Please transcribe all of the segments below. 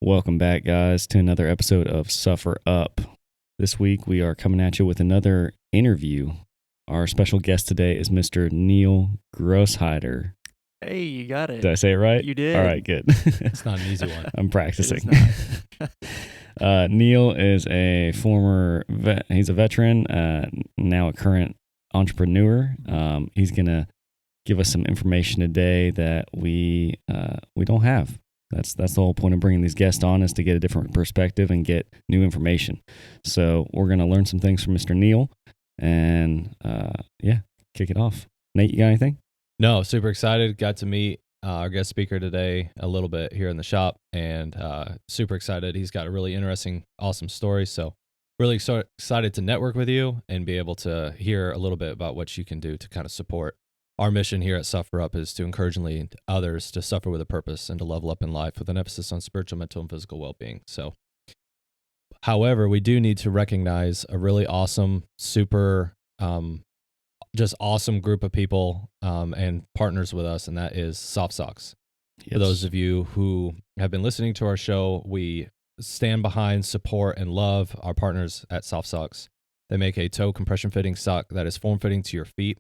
Welcome back, guys, to another episode of Suffer Up. This week, we are coming at you with another interview. Our special guest today is Mr. Neal Grossheider. Hey, you got it. Did I say it right? You did. All right, good. It's not an easy one. I'm practicing. It is not. Neal is a former he's a veteran, now a current entrepreneur. He's going to give us some information today that we don't have. That's the whole point of bringing these guests on, is to get a different perspective and get new information. So we're going to learn some things from Mr. Neal and, kick it off. Nate, you got anything? No, super excited. Got to meet our guest speaker today a little bit here in the shop, and super excited. He's got a really interesting, awesome story. So really excited to network with you and be able to hear a little bit about what you can do to kind of support. Our mission here at Suffer Up is to encourage and lead others to suffer with a purpose and to level up in life with an emphasis on spiritual, mental, and physical well-being. So, however, we do need to recognize a really awesome, super, just awesome group of people and partners with us, and that is Soft Socks. Yes. For those of you who have been listening to our show, we stand behind, support, and love our partners at Soft Socks. They make a toe compression fitting sock that is form-fitting to your feet.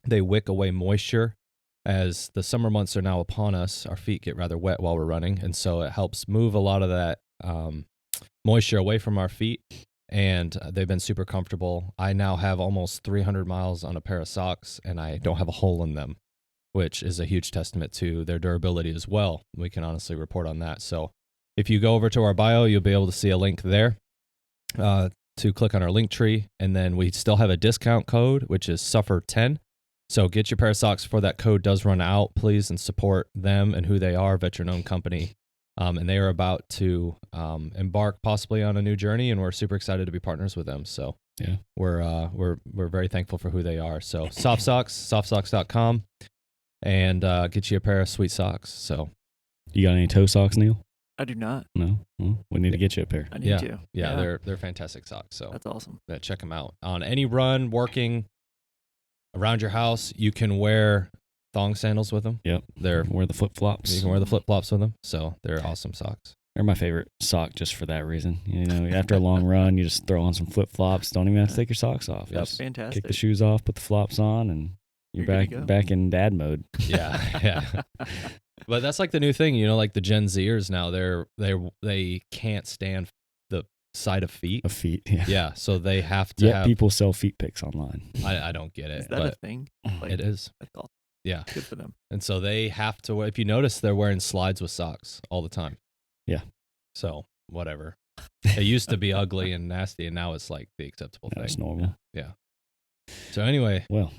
They wick away moisture. As the summer months are now upon us, our feet get rather wet while we're running, and so it helps move a lot of that moisture away from our feet, and they've been super comfortable. I now have almost 300 miles on a pair of socks, and I don't have a hole in them, which is a huge testament to their durability as well. We can honestly report on that. So if you go over to our bio, you'll be able to see a link there to click on our link tree, and then we still have a discount code, which is SUFFER10. So get your pair of socks before that code does run out, please, and support them and who they are, veteran-owned company. And they are about to embark possibly on a new journey, and we're super excited to be partners with them. So yeah, we're very thankful for who they are. So Soft Socks, softsocks.com, and get you a pair of sweet socks. So you got any toe socks, Neal? I do not. No? Well, we need to get you a pair. I need to. Yeah, they're fantastic socks. So that's awesome. Check them out. On any run, working around your house, you can wear thong sandals with them. Yep. Wear the flip-flops. You can wear the flip-flops with them. So they're awesome socks. They're my favorite sock just for that reason. You know, after a long run, you just throw on some flip-flops. Don't even have to take your socks off. That's fantastic. Kick the shoes off, put the flops on, and you're back in dad mode. Yeah. But that's like the new thing, like the Gen Zers now, they can't stand the sight of feet. Yeah, so they have to have... people sell feet pics online. I don't get it. Is that a thing? It is. That's awesome. Yeah. Good for them. And so they have to, if you notice, they're wearing slides with socks all the time. Yeah. So whatever. It used to be ugly and nasty, and now it's like the acceptable thing. That's normal. Yeah. So anyway, well,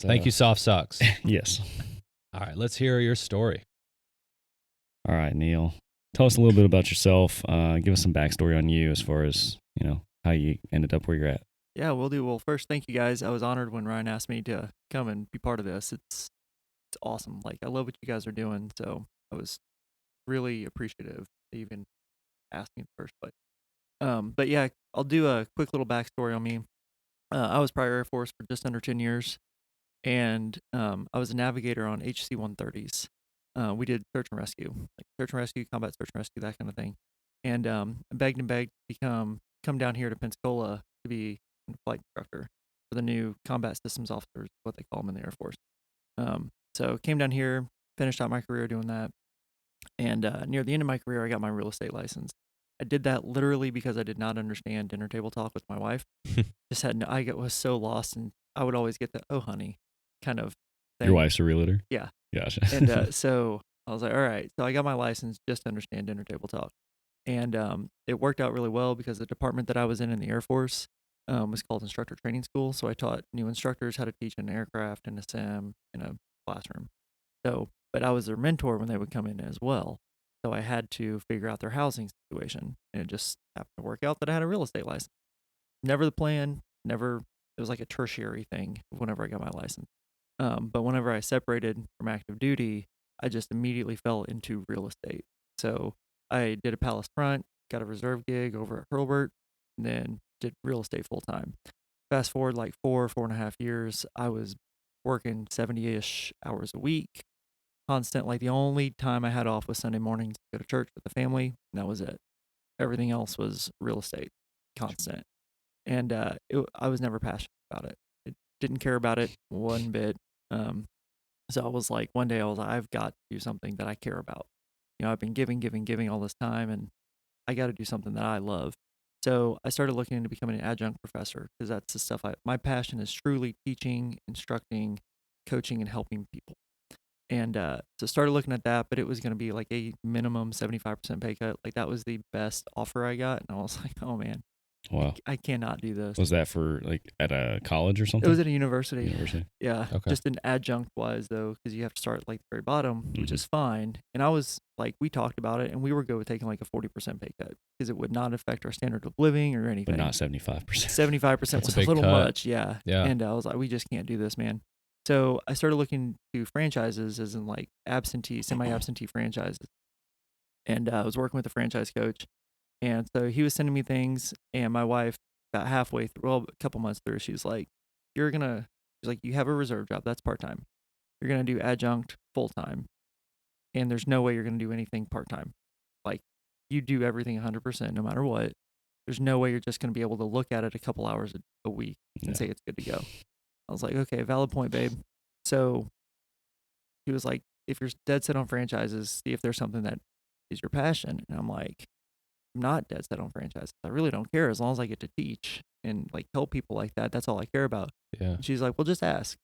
thank you, Soft Socks. Yes. All right, let's hear your story. All right, Neal. Tell us a little bit about yourself. Give us some backstory on you as far as, how you ended up where you're at. Yeah, we'll do. Well, first, thank you guys. I was honored when Ryan asked me to come and be part of this. It's awesome. Like, I love what you guys are doing, so I was really appreciative to even ask me in the first place. But yeah, I'll do a quick little backstory on me. I was prior Air Force for just under 10 years, and I was a navigator on HC-130s. We did search and rescue, combat search and rescue, that kind of thing. And I begged to come down here to Pensacola to be a flight instructor for the new combat systems officers, what they call them in the Air Force. So came down here, finished out my career doing that. And near the end of my career, I got my real estate license. I did that literally because I did not understand dinner table talk with my wife. I was so lost, and I would always get the, "Oh, honey," kind of thing. Your wife's a realtor? Yeah. Gotcha. And so I was like, all right. So I got my license just to understand dinner table talk. And it worked out really well because the department that I was in the Air Force was called Instructor Training School. So I taught new instructors how to teach an aircraft and a sim in a classroom. But I was their mentor when they would come in as well. So I had to figure out their housing situation. And it just happened to work out that I had a real estate license. Never the plan, it was like a tertiary thing whenever I got my license. But whenever I separated from active duty, I just immediately fell into real estate. So I did a Palace Front, got a reserve gig over at Hurlburt, and then did real estate full time. Fast forward like 4.5 years, I was working 70-ish hours a week, constant. Like the only time I had off was Sunday mornings to go to church with the family, and that was it. Everything else was real estate, constant. And I was never passionate about it. I didn't care about it one bit. Um, so I was like, one day I was like, I've got to do something that I care about. I've been giving all this time, and I got to do something that I love. So I started looking into becoming an adjunct professor because that's the stuff my passion is truly teaching, instructing, coaching, and helping people. And so started looking at that, but it was going to be like a minimum 75% pay cut. Like that was the best offer I got. And I was like, oh man, Wow. I cannot do this. Was that for like at a college or It something? was at a university. University. Yeah. Okay. Just an adjunct wise though, because you have to start at like the very bottom, which is fine. And I was like, we talked about it and we were good with taking like a 40% pay cut because it would not affect our standard of living or anything. But not 75%. 75% That's was a a big little cut. much. Yeah. Yeah. And I was like, we just can't do this, man. So I started looking to franchises as in like semi-absentee franchises. And I was working with a franchise coach. And so he was sending me things. And my wife, about halfway through, well, a couple months through, she's like, she's like, you have a reserve job. That's part-time. You're going to do adjunct full-time. And there's no way you're going to do anything part-time. Like you do everything 100% no matter what. There's no way you're just going to be able to look at it a couple hours a week and say it's good to go. I was like, okay, valid point, babe. So he was like, if you're dead set on franchises, see if there's something that is your passion. And I'm like, I'm not dead set on franchises. I really don't care as long as I get to teach and like help people like that. That's all I care about. Yeah. And she's like, well, just ask.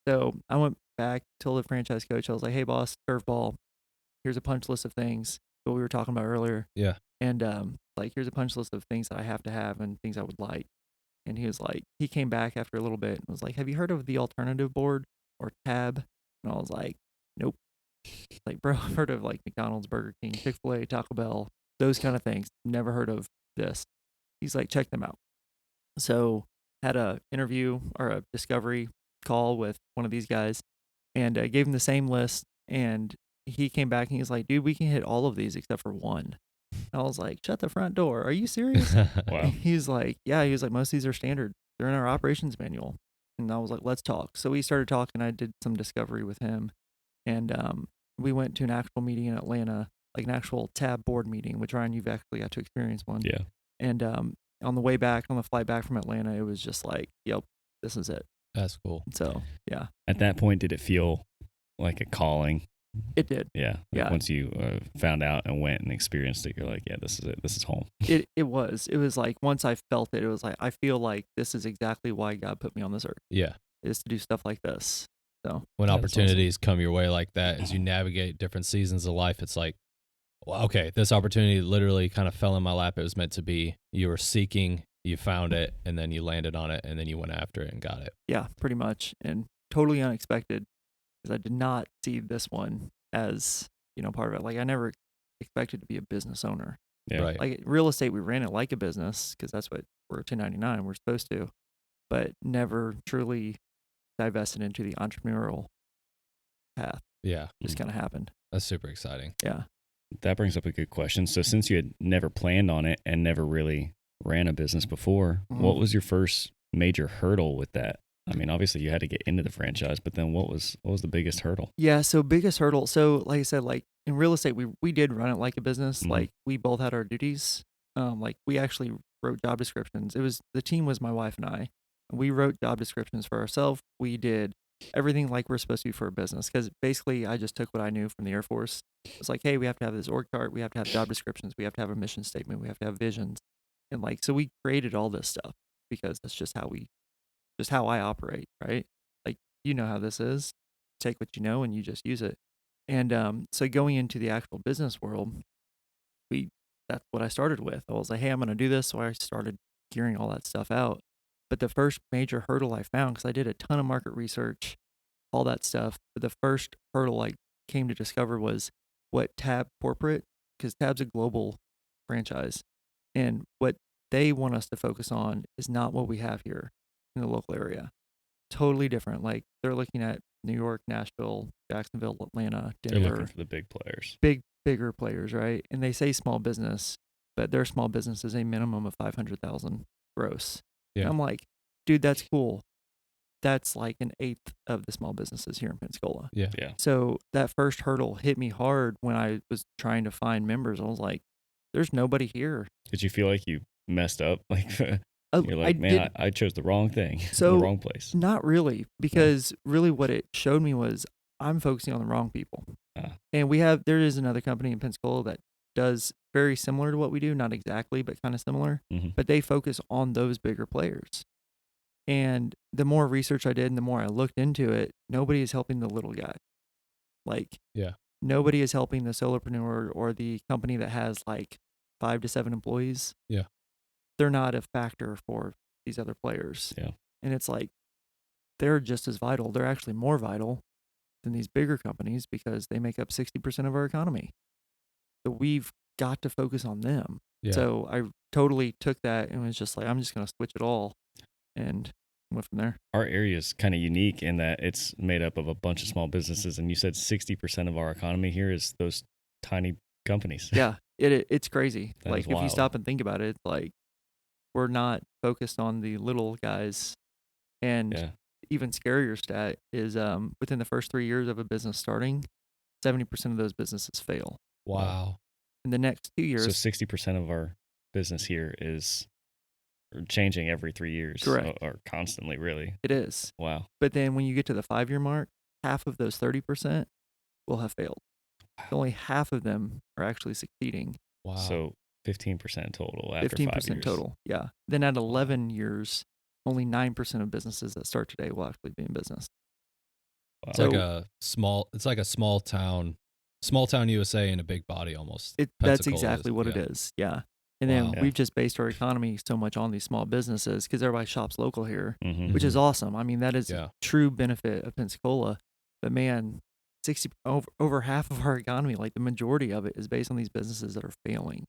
So I went back, told the franchise coach, I was like, hey, boss, curveball. Here's a punch list of things, what we were talking about earlier. Yeah. And like, here's a punch list of things that I have to have and things I would like. And he was like, he came back after a little bit and was like, have you heard of the alternative board or tab? And I was like, nope. Like, bro, I've heard of like McDonald's, Burger King, Chick-fil-A, Taco Bell, those kind of things. Never heard of this. He's like, check them out. So had a interview or a discovery call with one of these guys and gave him the same list. And he came back and he's like, dude, we can hit all of these except for one. I was like, shut the front door. Are you serious? Wow. He's like, yeah. He was like, most of these are standard. They're in our operations manual. And I was like, let's talk. So we started talking. I did some discovery with him. And we went to an actual meeting in Atlanta, like an actual tab board meeting, which Ryan, you've actually got to experience one. Yeah. And on the flight back from Atlanta, it was just like, yep, this is it. That's cool. So, yeah. At that point, did it feel like a calling? It did. Yeah. Like Yeah. Once you found out and went and experienced it, you're like, yeah, this is it. This is home. It was like, once I felt it, it was like, I feel like this is exactly why God put me on this earth, Yeah. is to do stuff like this. So When That's opportunities come your way like that, as you navigate different seasons of life, it's like, well, okay, this opportunity literally kind of fell in my lap. It was meant to be. You were seeking, you found it, and then you landed on it, and then you went after it and got it. yeah, pretty much. And totally unexpected because I did not see this one as, part of it. Like I never expected to be a business owner. Yeah. Right. Like real estate, we ran it like a business because that's what we're 1099. We're supposed to, but never truly divested into the entrepreneurial path. Yeah. Just kind of happened. That's super exciting. Yeah. That brings up a good question. So since you had never planned on it and never really ran a business before, what was your first major hurdle with that? I mean, obviously you had to get into the franchise, but then what was the biggest hurdle? Yeah. So biggest hurdle. So like I said, like in real estate, we did run it like a business. Mhm. Like we both had our duties. Like we actually wrote job descriptions. The team was my wife and I. We wrote job descriptions for ourselves. We did everything like we're supposed to do for a business. Because basically I just took what I knew from the Air Force. It's like, hey, we have to have this org chart. We have to have job descriptions. We have to have a mission statement. We have to have visions. And like, so we created all this stuff because that's just how I operate, right? Like, you know how this is. Take what you know and you just use it. And so going into the actual business world, that's what I started with. I was like, hey, I'm going to do this. So I started gearing all that stuff out. But the first major hurdle I found, because I did a ton of market research, all that stuff, but the first hurdle I came to discover was what Tab Corporate, because Tab's a global franchise, and what they want us to focus on is not what we have here in the local area. Totally different. Like they're looking at New York, Nashville, Jacksonville, Atlanta, They're Denver, looking for the big players. bigger players, right? And they say small business, but their small business is a minimum of 500,000 gross. Yeah. And I'm like, dude, that's cool. that's like an eighth of the small businesses here in Pensacola. Yeah. Yeah. So that first hurdle hit me hard when I was trying to find members. I was like, there's nobody here. Did you feel like you messed up? Like you're I like, man, did I chose the wrong thing, the so wrong place. not really, because really what it showed me was I'm focusing on the wrong people. Ah. And there is another company in Pensacola that does very similar to what we do, not exactly, but kind of similar, Mhm. but they focus on those bigger players. And the more research I did and the more I looked into it, nobody is helping the little guy. Like, Yeah. nobody is helping the solopreneur or the company that has like 5 to 7 employees. Yeah. They're not a factor for these other players. Yeah. And it's like, they're just as vital. They're actually more vital than these bigger companies because they make up 60% of our economy. So we've got to focus on them. Yeah. So I totally took that and was just like, I'm just going to switch it all and went from there. Our area is kind of unique in that it's made up of a bunch of small businesses, and you said 60% of our economy here is those tiny companies. Yeah, it's crazy. That Like is if you wild. stop and think about it, it's like we're not focused on the little guys. And Yeah. even scarier stat is within the first 3 years of a business starting, 70% of those businesses fail. Wow. In the next 2 years, So 60% of our business here is changing every 3 years. Correct. Or constantly, really. it is. Wow. But then when you get to the 5-year mark, half of those 30% will have failed. Only half of them are actually succeeding. Wow. So 15% total after 5 15% years. total. Yeah. Then at 11 years, only 9% of businesses that start today will actually be in business. Wow. It's like So- a small town USA in a big body almost. That's Pensacola exactly what it yeah. is. Yeah. And then Wow. Yeah. we've just based our economy so much on these small businesses because everybody shops local here, Mhm. which is awesome. I mean, that is Yeah. a true benefit of Pensacola. But man, over half of our economy, like the majority of it, is based on these businesses that are failing,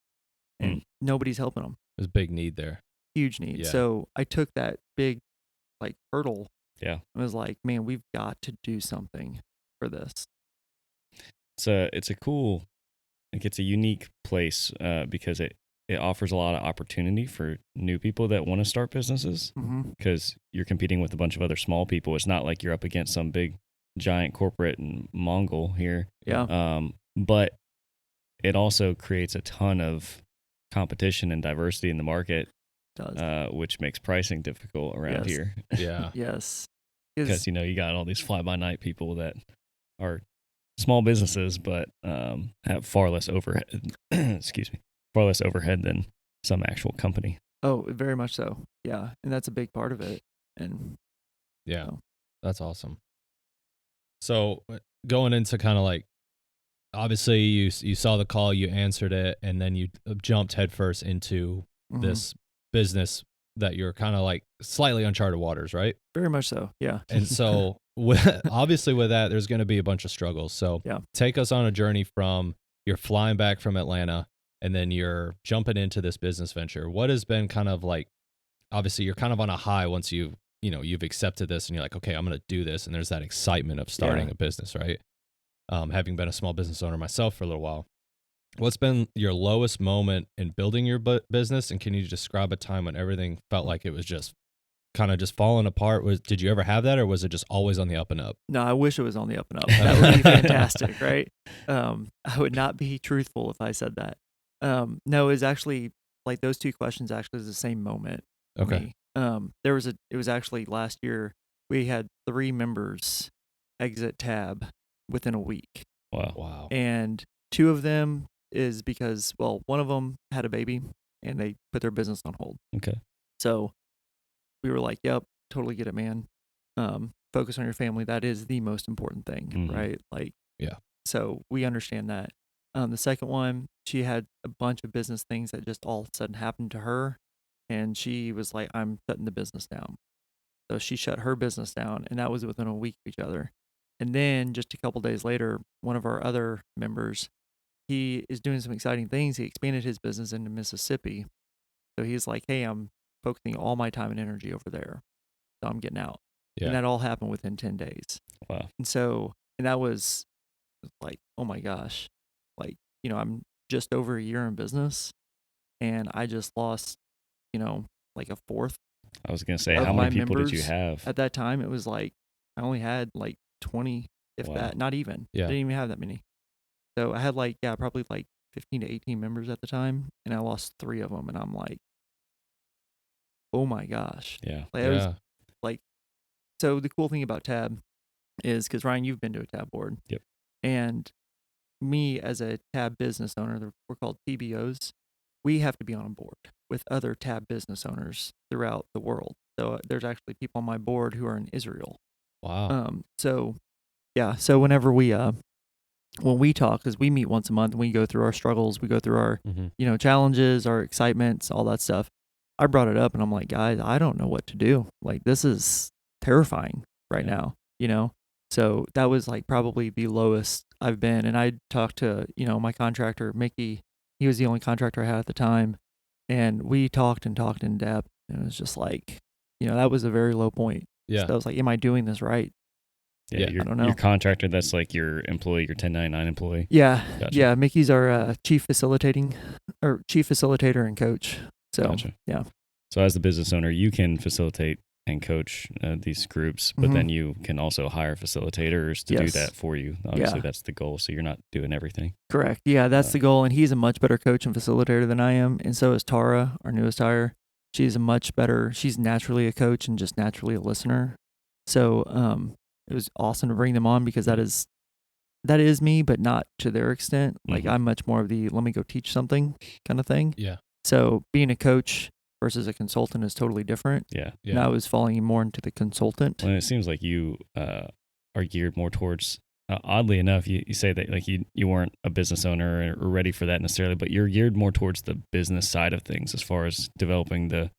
and nobody's helping them. There's a big need there. Huge need. Yeah. So I took that big like hurdle. Yeah. And was like, man, we've got to do something for this. It's a cool, like it's a unique place because it offers a lot of opportunity for new people that want to start businesses Mm-hmm. because you're competing with a bunch of other small people. It's not like you're up against some big giant corporate and Mongol here. Yeah. But it also creates a ton of competition and diversity in the market, Does. which makes pricing difficult around Yes. here. Yeah. Yes. Because you got all these fly-by-night people that are small businesses but have far less overhead. Excuse me, far less overhead than some actual company. Oh, very much so. Yeah, and that's a big part of it. And Yeah. so, That's awesome. So going into kind of like, obviously you saw the call, you answered it, and then you jumped headfirst into mhm. this business that you're kind of like slightly uncharted waters, right? Very much so. Yeah. And so obviously with that, there's going to be a bunch of struggles. So Yeah. take us on a journey from you're flying back from Atlanta and then you're jumping into this business venture. What has been kind of like, obviously you're kind of on a high once you've accepted this and you're like, okay, I'm going to do this. And there's that excitement of starting Yeah. a business, right? Having been a small business owner myself for a little while. What's been your lowest moment in building your business? And can you describe a time when everything felt like it was just kind of just falling apart? Did you ever have that, or was it just always on the up and up? No, I wish it was on the up and up. That would be fantastic, right? I would not be truthful if I said that. No, it's actually like those two questions actually is the same moment. for Okay. me. It was actually last year we had 3 members exit Tab within a week. Wow. Wow. And 2 of them is because, well, one of them had a baby and they put their business on hold. Okay. So we were like, yep, totally get it, man. Focus on your family. That is the most important thing, Mhm. right? Like, Yeah. So we understand that. The second one, she had a bunch of business things that just all of a sudden happened to her. And she was like, I'm shutting the business down. So she shut her business down, and that was within a week of each other. And then just a couple days later, one of our other members, he is doing some exciting things. He expanded his business into Mississippi. So he's like, hey, I'm focusing all my time and energy over there. So I'm getting out. Yeah. And that all happened within 10 days. Wow. And that was like, oh my gosh. Like, I'm just over a year in business and I just lost, like a fourth I was gonna say, of how my many people did you members have? at that time, it was like I only had like 20, if Wow. that, not even. Yeah. Didn't even have that many. So I had like, yeah, probably like 15 to 18 members at the time, and I lost 3 of them, and I'm like, oh my gosh. Yeah. Like, I was Yeah. like, so the cool thing about Tab is, because Ryan, you've been to a Tab board. Yep. And me as a Tab business owner, we're called TBOs. We have to be on a board with other Tab business owners throughout the world. So there's actually people on my board who are in Israel. Wow. So yeah, so whenever when we talk, because we meet once a month, and we go through our struggles, we go through our Mm-hmm. challenges, our excitements, all that stuff. I brought it up, and I'm like, guys, I don't know what to do. Like, this is terrifying right Yeah. now. So that was like probably the lowest I've been. And I talked to my contractor Mickey. He was the only contractor I had at the time, and we talked and talked in depth. And it was just like, that was a very low point. Yeah. So I was like, am I doing this right? Yeah, Yeah. I don't know. Your contractor, that's like your employee, your 1099 employee. Yeah, Gotcha. yeah. Mickey's our chief facilitator and coach. So Gotcha. yeah. So as the business owner, you can facilitate and coach these groups, but then you can also hire facilitators to do Yes. that for you. Obviously, Yeah. that's the goal. So you're not doing everything. Correct. Yeah, that's the goal. And he's a much better coach and facilitator than I am. And so is Tara, our newest hire. She's naturally a coach and just naturally a listener. So it was awesome to bring them on, because that is me, but not to their extent. Like, Mhm. I'm much more of the let me go teach something kind of thing. Yeah. So being a coach versus a consultant is totally different. Yeah. And I was falling more into the consultant. Well, it seems like you are geared more towards. Oddly enough, you say that like you weren't a business owner or ready for that necessarily, but you're geared more towards the business side of things as far as developing the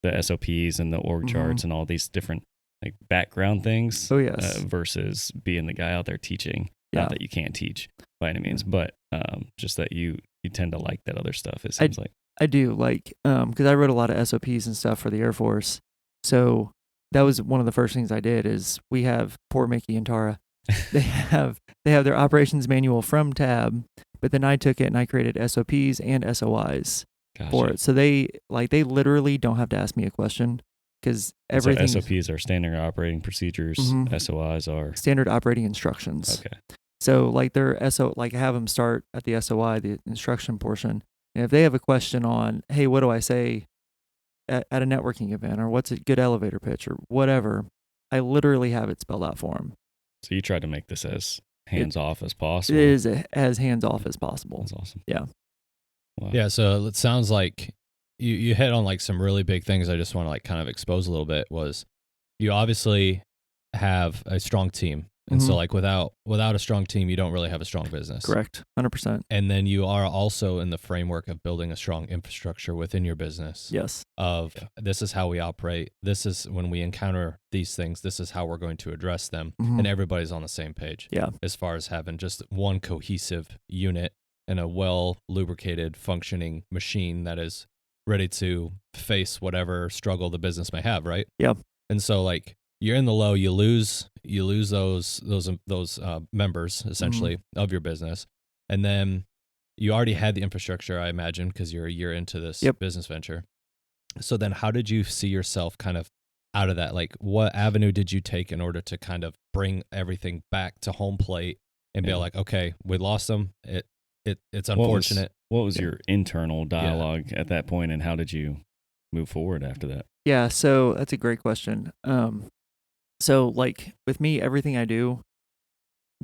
SOPs and the org charts and all these different like background things. Oh, yes. Versus being the guy out there teaching. Yeah. Not that you can't teach by any means, but just that you tend to like that other stuff. It seems like. I do, like, because I wrote a lot of SOPs and stuff for the Air Force. So that was one of the first things I did. Is we have poor Mickey and Tara. They have their operations manual from Tab, but then I took it and I created SOPs and SOIs for it. So they literally don't have to ask me a question, because everything. So SOPs are standard operating procedures. SOIs are standard operating instructions. Okay. So like their like have them start at the SOI, the instruction portion. And if they have a question on, hey, what do I say at a networking event, or what's a good elevator pitch, or whatever, I literally have it spelled out for them. So you try to make this as hands-off as possible. It is as hands-off as possible. That's awesome. Yeah. Wow. Yeah. So it sounds like you hit on like some really big things. I just want to like kind of expose a little bit. Was you obviously have a strong team. And so like without a strong team, you don't really have a strong business. Correct. 100%. And then you are also in the framework of building a strong infrastructure within your business. Yes. This is how we operate. This is when we encounter these things, this is how we're going to address them. And everybody's on the same page. Yeah. As far as having just one cohesive unit and a well lubricated functioning machine that is ready to face whatever struggle the business may have, right? Yeah. And so like you're in the low, you lose those members essentially of your business, and then you already had the infrastructure, I imagine, because you're a year into this business venture. So then, how did you see yourself kind of out of that? Like, what avenue did you take in order to kind of bring everything back to home plate and be like, okay, we lost them. It's unfortunate. What was your internal dialogue at that point, and how did you move forward after that? Yeah, so that's a great question. So like with me, everything I do,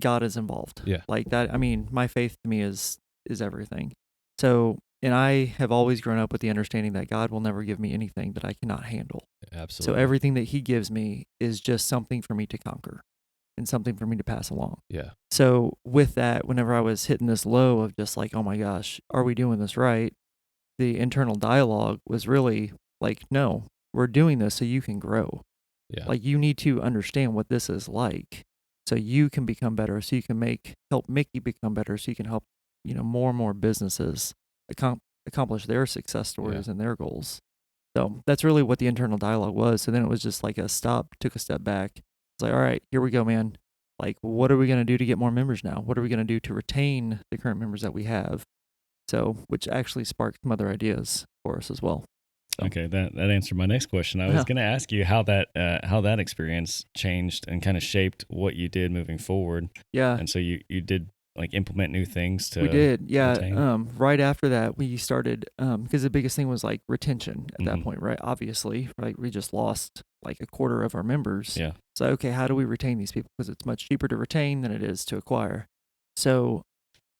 God is involved. Yeah. Like that. I mean, my faith to me is everything. So, and I have always grown up with the understanding that God will never give me anything that I cannot handle. Absolutely. So everything that He gives me is just something for me to conquer and something for me to pass along. Yeah. So with that, whenever I was hitting this low of just like, oh my gosh, are we doing this right? The internal dialogue was really like, no, we're doing this so you can grow. Yeah. Like you need to understand what this is like so you can become better, so you can help Mickey become better, so you can help, more and more businesses accomplish their success stories and their goals. So that's really what the internal dialogue was. So then it was just like took a step back. It's like, all right, here we go, man. Like, what are we going to do to get more members now? What are we going to do to retain the current members that we have? So, which actually sparked some other ideas for us as well. Okay, that answered my next question. I was going to ask you how that experience changed and kind of shaped what you did moving forward. Yeah. And so you did like implement new things to We did, yeah. retain? Right after that, we started because the biggest thing was like retention at that Mhm. point, right? Obviously, right? We just lost like a quarter of our members. Yeah. So, okay, how do we retain these people? Because it's much cheaper to retain than it is to acquire. So,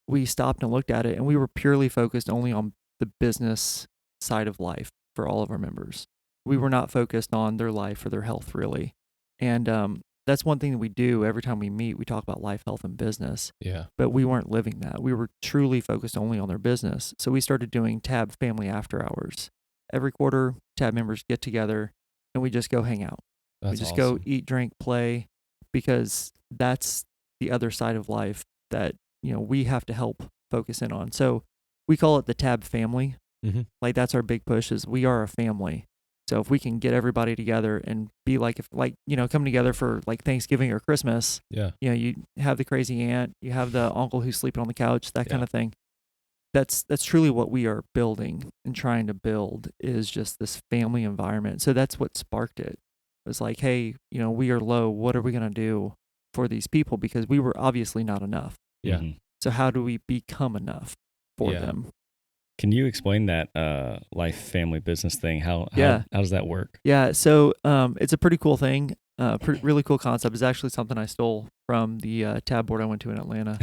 we stopped and looked at it, and we were purely focused only on the business side of life for all of our members. We were not focused on their life or their health, really. And that's one thing that we do every time we meet. We talk about life, health, and business. Yeah. But we weren't living that. We were truly focused only on their business. So we started doing Tab Family After Hours. Every quarter, Tab members get together and we just go hang out. That's We just awesome. go eat, drink, play, because that's the other side of life that, we have to help focus in on. So we call it the Tab family. Mm-hmm. Like that's our big push is we are a family. So if we can get everybody together and be coming together for like Thanksgiving or Christmas, Yeah. you have the crazy aunt, you have the uncle who's sleeping on the couch, that kind of thing. That's truly what we are building and trying to build is just this family environment. So that's what sparked it. It was like, hey, we are low. What are we going to do for these people? Because we were obviously not enough. Yeah. Mhm. So how do we become enough for them? Can you explain that life, family, business thing? How does that work? Yeah, so it's a pretty cool thing. Really cool concept. It's actually something I stole from the tab board I went to in Atlanta.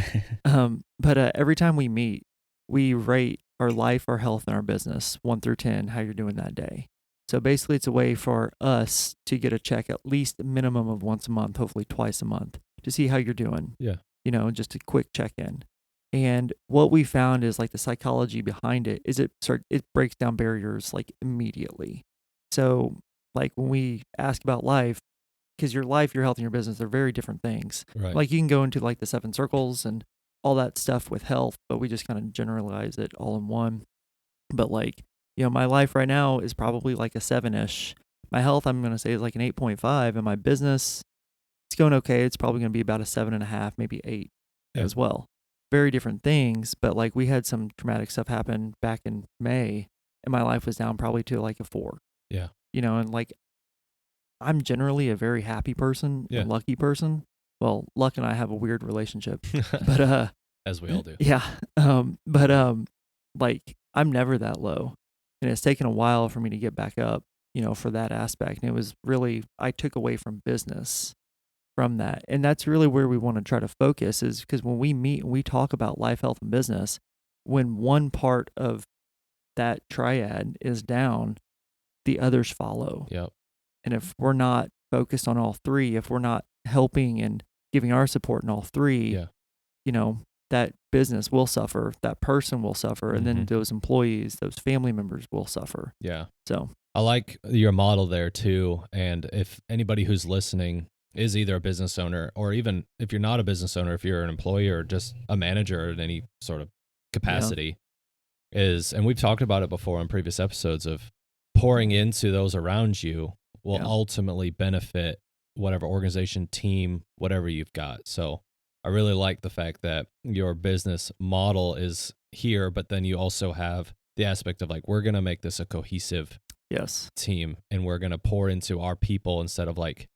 But every time we meet, we rate our life, our health, and our business 1 through 10, how you're doing that day. So basically, it's a way for us to get a check at least a minimum of once a month, hopefully twice a month, to see how you're doing. Yeah. Just a quick check in. And what we found is like the psychology behind it is it breaks down barriers like immediately. So like when we ask about life, because your life, your health, and your business, they're very different things. Right. Like you can go into like the 7 circles and all that stuff with health, but we just kind of generalize it all in one. But like, my life right now is probably like a 7-ish. My health, I'm going to say is like an 8.5, and my business, it's going okay. It's probably going to be about a 7.5, maybe 8 as well. Very different things, but like we had some traumatic stuff happen back in May, and my life was down probably to like a 4. Yeah. And like I'm generally a very happy person, a lucky person. Well, luck and I have a weird relationship, but as we all do. Yeah. Like I'm never that low, and it's taken a while for me to get back up, for that aspect. And it was really I took away from business from that. And that's really where we want to try to focus is because when we meet and we talk about life, health, and business, when one part of that triad is down, the others follow. Yep. And if we're not focused on all 3, if we're not helping and giving our support in all 3, that business will suffer, that person will suffer, and then those employees, those family members will suffer. Yeah. So I like your model there too. And if anybody who's listening is either a business owner, or even if you're not a business owner, if you're an employee or just a manager in any sort of capacity, and we've talked about it before in previous episodes, of pouring into those around you will ultimately benefit whatever organization, team, whatever you've got. So I really like the fact that your business model is here, but then you also have the aspect of like, we're going to make this a cohesive team, and we're going to pour into our people instead of like,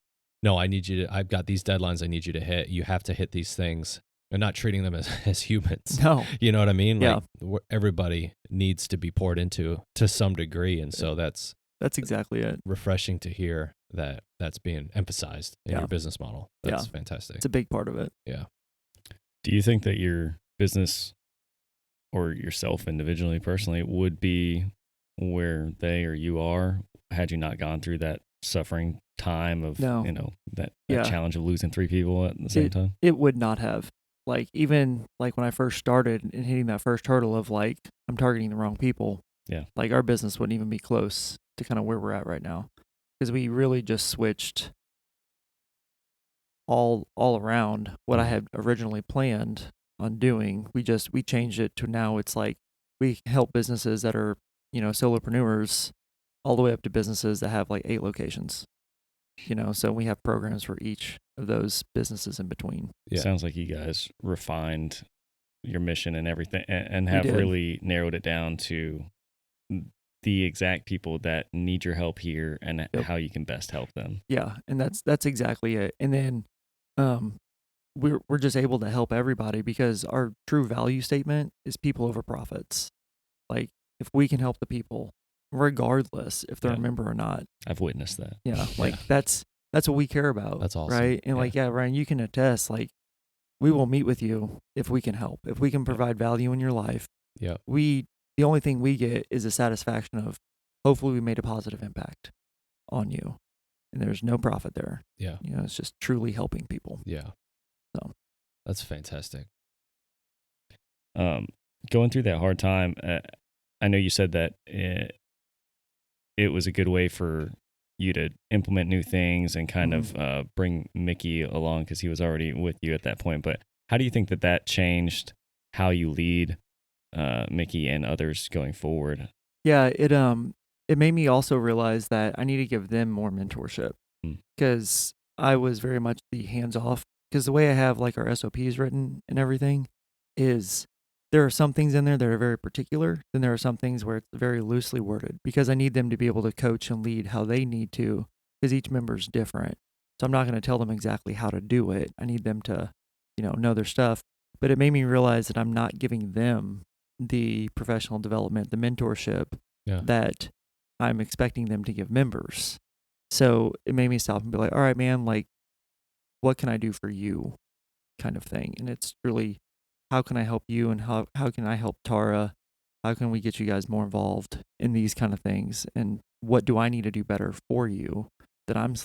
no, I've got these deadlines I need you to hit. You have to hit these things, and not treating them as humans. No. You know what I mean? Like everybody needs to be poured into to some degree. And so that's exactly it. Refreshing to hear that that's being emphasized in your business model. That's fantastic. It's a big part of it. Yeah. Do you think that your business or yourself individually, personally, would be where they or you are had you not gone through that suffering time of, that challenge of losing 3 people at the same time? It would not have. Like, even like when I first started and hitting that first hurdle of like, I'm targeting the wrong people. Yeah. Like our business wouldn't even be close to kind of where we're at right now. Because we really just switched all around what I had originally planned on doing. We changed it to now it's like we help businesses that are, solopreneurs all the way up to businesses that have like 8 locations. So we have programs for each of those businesses in between. Yeah. Sounds like you guys refined your mission and everything and have really narrowed it down to the exact people that need your help here and Yep. how you can best help them. Yeah, and that's exactly it. And then um we're just able to help everybody because our true value statement is people over profits. Like if we can help the people, regardless if they're Yeah. a member or not, I've witnessed that. yeah, like that's what we care about. That's awesome. Right? And Yeah. like, yeah, Ryan, you can attest, like we will meet with you if we can help. If we can provide value in your life, Yeah. the only thing we get is the satisfaction of hopefully we made a positive impact on you. And there's no profit there. Yeah. You know, it's just truly helping people. Yeah. So That's fantastic. Going through that hard time, I know you said that it was a good way for you to implement new things and kind of bring Mickey along because he was already with you at that point. But how do you think that changed how you lead Mickey and others going forward? yeah, it made me also realize that I need to give them more mentorship because I was very much the hands off. Because the way I have like our SOPs written and everything is there are some things in there that are very particular. Then there are some things where it's very loosely worded because I need them to be able to coach and lead how they need to because each member is different. So I'm not going to tell them exactly how to do it. I need them to, know their stuff. But it made me realize that I'm not giving them the professional development, the mentorship that I'm expecting them to give members. So it made me stop and be like, all right, man, like, what can I do for you kind of thing? And it's really, how can I help you and how can I help Tara? How can we get you guys more involved in these kind of things? And what do I need to do better for you that I'm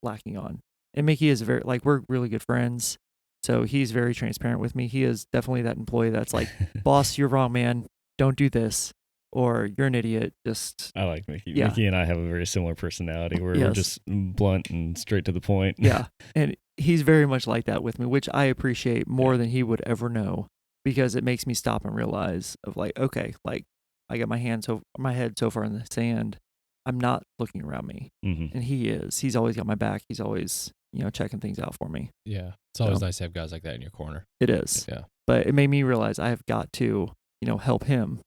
lacking on? And Mickey is we're really good friends. So he's very transparent with me. He is definitely that employee that's like, boss, you're wrong, man. Don't do this. Or you're an idiot. Just I like Mickey. Yeah. Mickey and I have a very similar personality where we're Yes. just blunt and straight to the point. yeah. And he's very much like that with me, which I appreciate more than he would ever know because it makes me stop and realize of like, okay, like I got my head so far in the sand, I'm not looking around me. Mm-hmm. And he is. He's always got my back. He's always, checking things out for me. Yeah. It's always nice to have guys like that in your corner. It is. Yeah. But it made me realize I have got to, help him,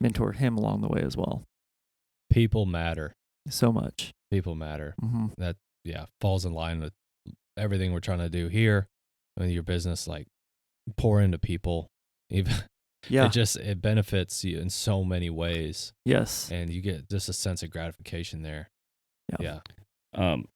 mentor him along the way as well. People matter. So much. People matter. Mm-hmm. That, falls in line with everything we're trying to do here with your business. Like, pour into people. Even Yeah. it benefits you in so many ways. Yes. And you get just a sense of gratification there. Yeah.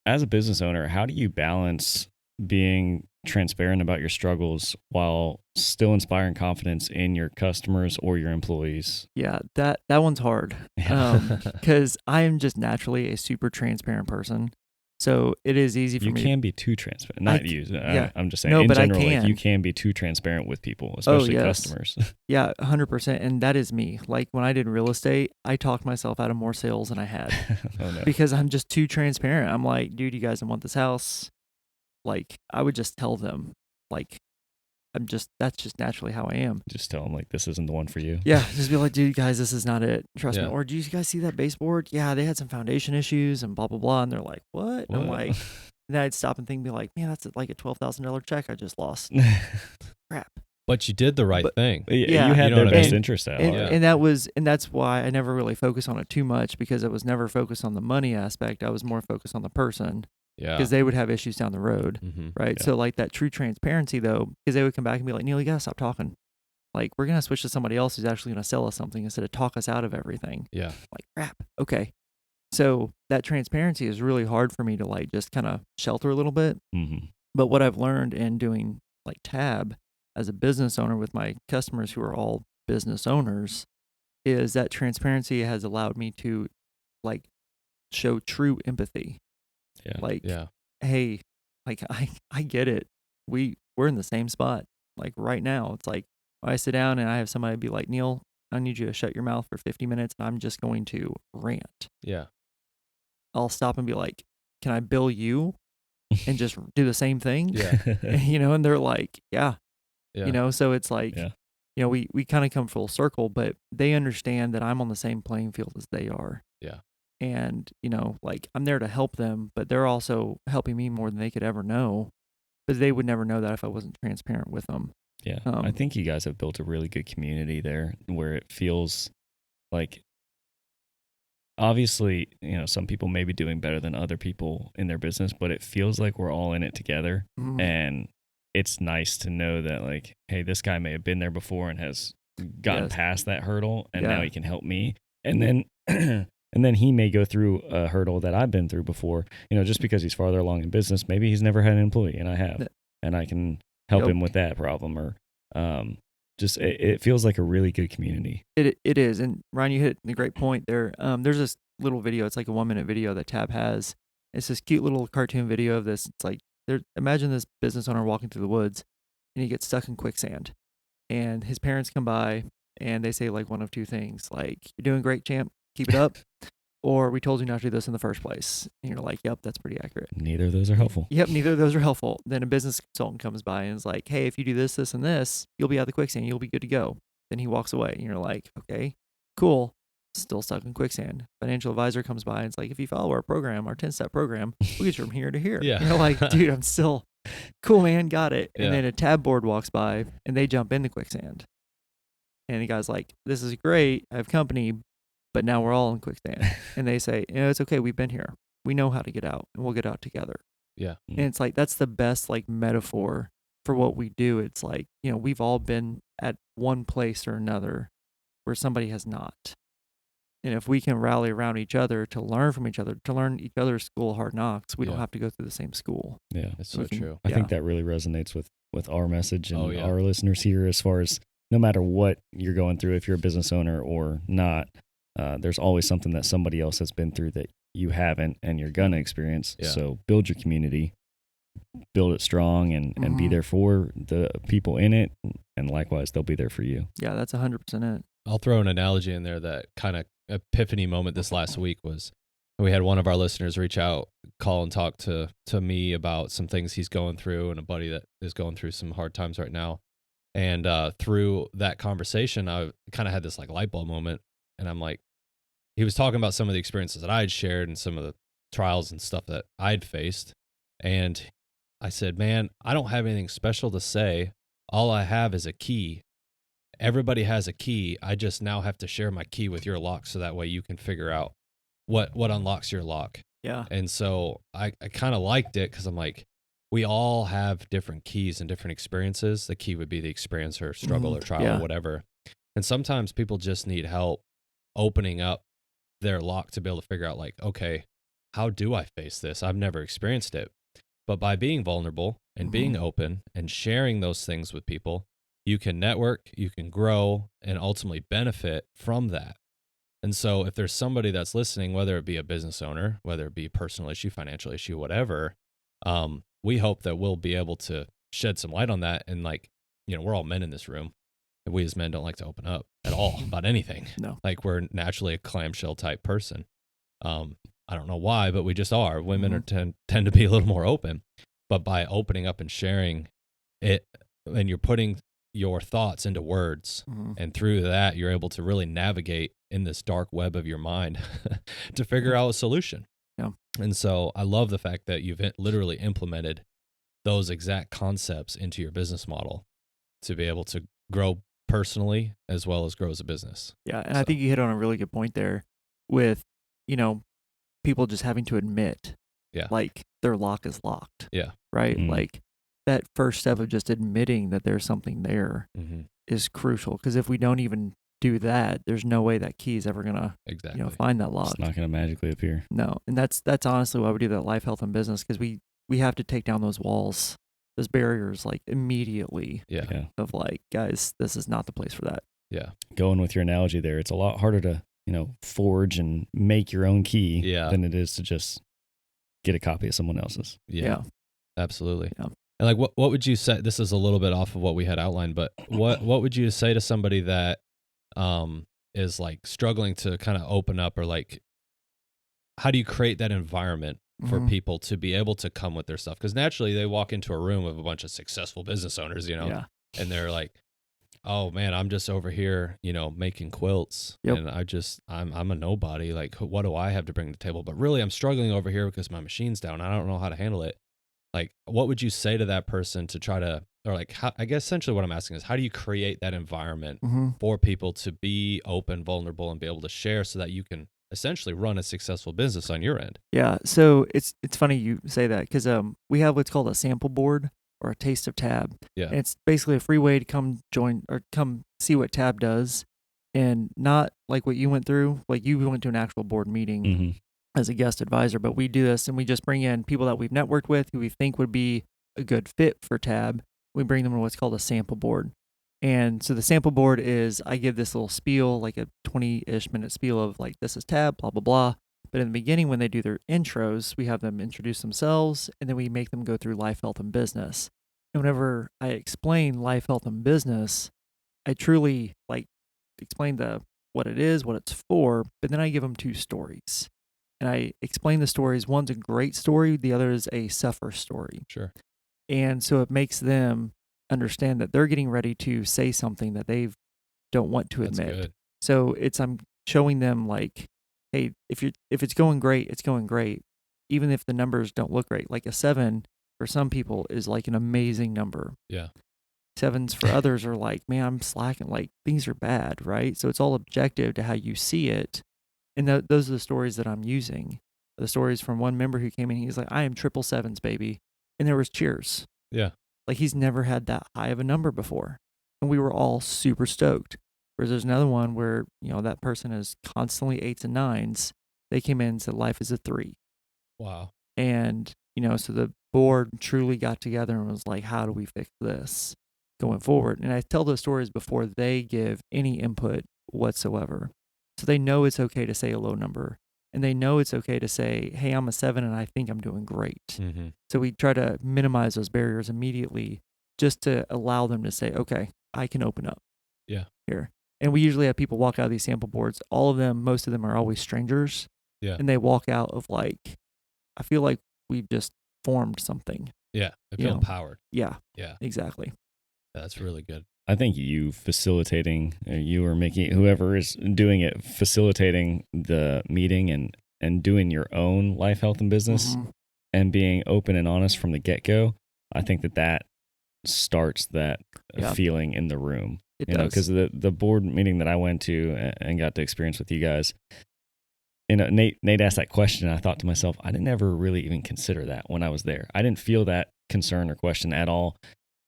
As a business owner, how do you balance being transparent about your struggles while still inspiring confidence in your customers or your employees? Yeah, that one's hard because I am just naturally a super transparent person. So it is easy for You me. can be too transparent. Not you. yeah. I'm just saying No, in but I general, like, can. you can be too transparent with people, especially customers. Yeah, 100%. And that is me. Like when I did real estate, I talked myself out of more sales than I had Oh, no. because I'm just too transparent. I'm like, dude, you guys don't want this house. Like I would just tell them, like, that's just naturally how I am. Just tell them like this isn't the one for you. Yeah, just be like, dude, guys, this is not it. Trust me. Yeah. Or do you guys see that baseboard? Yeah, they had some foundation issues and blah blah blah. And they're like, what? And I'm like, and then I'd stop and think, and be like, man, that's like a $12,000 check I just lost. Crap. But you did the right thing. Yeah, you had You know their what I best mean? interest at And, heart. and that's why I never really focused on it too much because it was never focused on the money aspect. I was more focused on the person Yeah. because they would have issues down the road. Mm-hmm. Right. Yeah. So like that true transparency though, because they would come back and be like, Neal, you gotta stop talking. Like we're gonna switch to somebody else who's actually gonna sell us something instead of talk us out of everything. Yeah. Like crap. Okay. So that transparency is really hard for me to like just kind of shelter a little bit. Mm-hmm. But what I've learned in doing like Tab as a business owner with my customers who are all business owners is that transparency has allowed me to like show true empathy. Yeah. Like, Yeah. hey, like I get it. We're in the same spot. Like right now, it's like I sit down and I have somebody be like, Neal, I need you to shut your mouth for 50 minutes and I'm just going to rant. Yeah. I'll stop and be like, can I bill you and just do the same thing? Yeah. And they're like, yeah. Yeah. So it's like, Yeah. we kind of come full circle, but they understand that I'm on the same playing field as they are. Yeah. And, like I'm there to help them, but they're also helping me more than they could ever know. But they would never know that if I wasn't transparent with them. Yeah. I think you guys have built a really good community there where it feels like obviously, some people may be doing better than other people in their business, but it feels like we're all in it together. Mhm. And it's nice to know that, like, hey, this guy may have been there before and has gotten Yes. past that hurdle, and now Yeah. he can help me. And then and then he may go through a hurdle that I've been through before. Just because he's farther along in business, maybe he's never had an employee and I have, Th- and I can help Yep. him with that problem. Or just it feels like a really good community. It is. And Ryan, you hit a great point there. There's this little video. It's like a 1-minute video that Tab has. It's this cute little cartoon video of this. It's like, imagine this business owner walking through the woods and he gets stuck in quicksand. And his parents come by and they say like one of two things, like, "You're doing great, champ. Keep it up." Or, "We told you not to do this in the first place." And you're like, "Yep, that's pretty accurate." Neither of those are helpful. Yep, neither of those are helpful. Then a business consultant comes by and is like, "Hey, if you do this, this, and this, you'll be out of the quicksand. You'll be good to go." Then he walks away and you're like, "Okay, cool." Still stuck in quicksand. Financial advisor comes by and it's like, "If you follow our program, our 10-step program, we'll get you from here to here." Yeah. You're like, "Dude, I'm still cool, man. Got it." Yeah. And then a tab board walks by and they jump in the quicksand. And the guy's like, "This is great. I have company, but now we're all in quicksand." And they say, "It's okay. We've been here. We know how to get out, and we'll get out together." Yeah. And it's like, that's the best like metaphor for what we do. It's like, we've all been at one place or another where somebody has not. And if we can rally around each other to learn from each other, to learn each other's school of hard knocks, we don't Yeah. have to go through the same school. Yeah. It's We so can- true. I Yeah. think that really resonates with our message and Oh, yeah. our listeners here, as far as no matter what you're going through, if you're a business owner or not, there's always something that somebody else has been through that you haven't and you're going to experience. Yeah. So build your community, build it strong, and be Mhm. there for the people in it. And likewise, they'll be there for you. Yeah, that's 100% it. I'll throw an analogy in there. That kind of epiphany moment this last week was we had one of our listeners reach out, call and talk to me about some things he's going through, and a buddy that is going through some hard times right now. And through that conversation, I kind of had this like light bulb moment. And I'm like, he was talking about some of the experiences that I had shared and some of the trials and stuff that I'd faced. And I said, "Man, I don't have anything special to say. All I have is a key. Everybody has a key. I just now have to share my key with your lock, so that way you can figure out what unlocks your lock." Yeah. And so I kind of liked it, because I'm like, we all have different keys and different experiences. The key would be the experience or struggle or trial Yeah. or whatever. And sometimes people just need help opening up their lock to be able to figure out, like, okay, how do I face this? I've never experienced it. But by being vulnerable and being open and sharing those things with people, you can network, you can grow, and ultimately benefit from that. And so if there's somebody that's listening, whether it be a business owner, whether it be personal issue, financial issue, whatever, we hope that we'll be able to shed some light on that. And like, we're all men in this room, and we as men don't like to open up at all about anything. No. Like, we're naturally a clamshell type person. I don't know why, but we just are. Women are tend to be a little more open. But by opening up and sharing it, and you're putting your thoughts into words, and through that, you're able to really navigate in this dark web of your mind to figure out a solution. Yeah. And so I love the fact that you've literally implemented those exact concepts into your business model to be able to grow personally as well as grow as a business. Yeah. And I think you hit on a really good point there with, people just having to admit, Yeah. like, their lock is locked. Yeah. Right. Mm. Like, that first step of just admitting that there's something there Mm-hmm. is crucial. Because if we don't even do that, there's no way that key is ever gonna, Exactly. find that lock. It's not going to magically appear. No, and that's honestly why we do that life, health, and business, because we have to take down those walls, those barriers, like, immediately. Yeah. Yeah. Of like, guys, this is not the place for that. Yeah. Going with your analogy there, it's a lot harder to, forge and make your own key Yeah. than it is to just get a copy of someone else's. Yeah. Absolutely. Yeah. And like, what would you say? This is a little bit off of what we had outlined, but what would you say to somebody that is like struggling to kind of open up, or like, how do you create that environment for people to be able to come with their stuff? Because naturally they walk into a room of a bunch of successful business owners, Yeah. and they're like, "Oh man, I'm just over here, making quilts, Yep. and I'm a nobody. Like, what do I have to bring to the table? But really, I'm struggling over here because my machine's down. I don't know how to handle it." Like, what would you say to that person to try to, or like, how, I guess essentially what I'm asking is, how do you create that environment for people to be open, vulnerable, and be able to share, so that you can essentially run a successful business on your end. Yeah. So it's funny you say that because we have what's called a sample board or a taste of Tab. Yeah. And it's basically a free way to come join or come see what Tab does, and not like what you went through. Like you went to an actual board meeting Mm-hmm. as a guest advisor, but we do this and we just bring in people that we've networked with who we think would be a good fit for Tab. We bring them to what's called a sample board. And so the sample board is I give this little spiel, like a 20-ish minute spiel of like, this is Tab, blah, blah, blah. But in the beginning, when they do their intros, we have them introduce themselves, and then we make them go through life, health, and business. And whenever I explain life, health, and business, I truly like explain what it is, what it's for, but then I give them 2 stories. And I explain the stories. One's a great story, the other is a suffer story. Sure. And so it makes them understand that they're getting ready to say something that they don't want to That's admit. good. So I'm showing them like, hey, if it's going great, it's going great. Even if the numbers don't look great. Like a 7 for some people is like an amazing number. Yeah. 7s for others are like, man, I'm slacking. Like things are bad, right? So it's all objective to how you see it. And those are the stories that I'm using. The stories from one member who came in, he's like, I am 777s, baby. And there was cheers. Yeah. Like he's never had that high of a number before. And we were all super stoked. Whereas there's another one where, that person is constantly 8s and 9s. They came in and said life is a 3. Wow. And, so the board truly got together and was like, how do we fix this going forward? And I tell those stories before they give any input whatsoever. So they know it's okay to say a low number. And they know it's okay to say, hey, I'm a 7 and I think I'm doing great. Mm-hmm. So we try to minimize those barriers immediately just to allow them to say, okay, I can open up. Yeah. Here. And we usually have people walk out of these sample boards. Most of them are always strangers. Yeah. And they walk out of like, I feel like we've just formed something. Yeah. I feel empowered. Yeah. Yeah. Exactly. That's really good. I think you facilitating, you or making, whoever is doing it, facilitating the meeting and doing your own life, health, and business and being open and honest from the get-go, I think that starts that feeling in the room. It does. Because the board meeting that I went to and got to experience with you guys, Nate asked that question, and I thought to myself, I didn't ever really even consider that when I was there. I didn't feel that concern or question at all.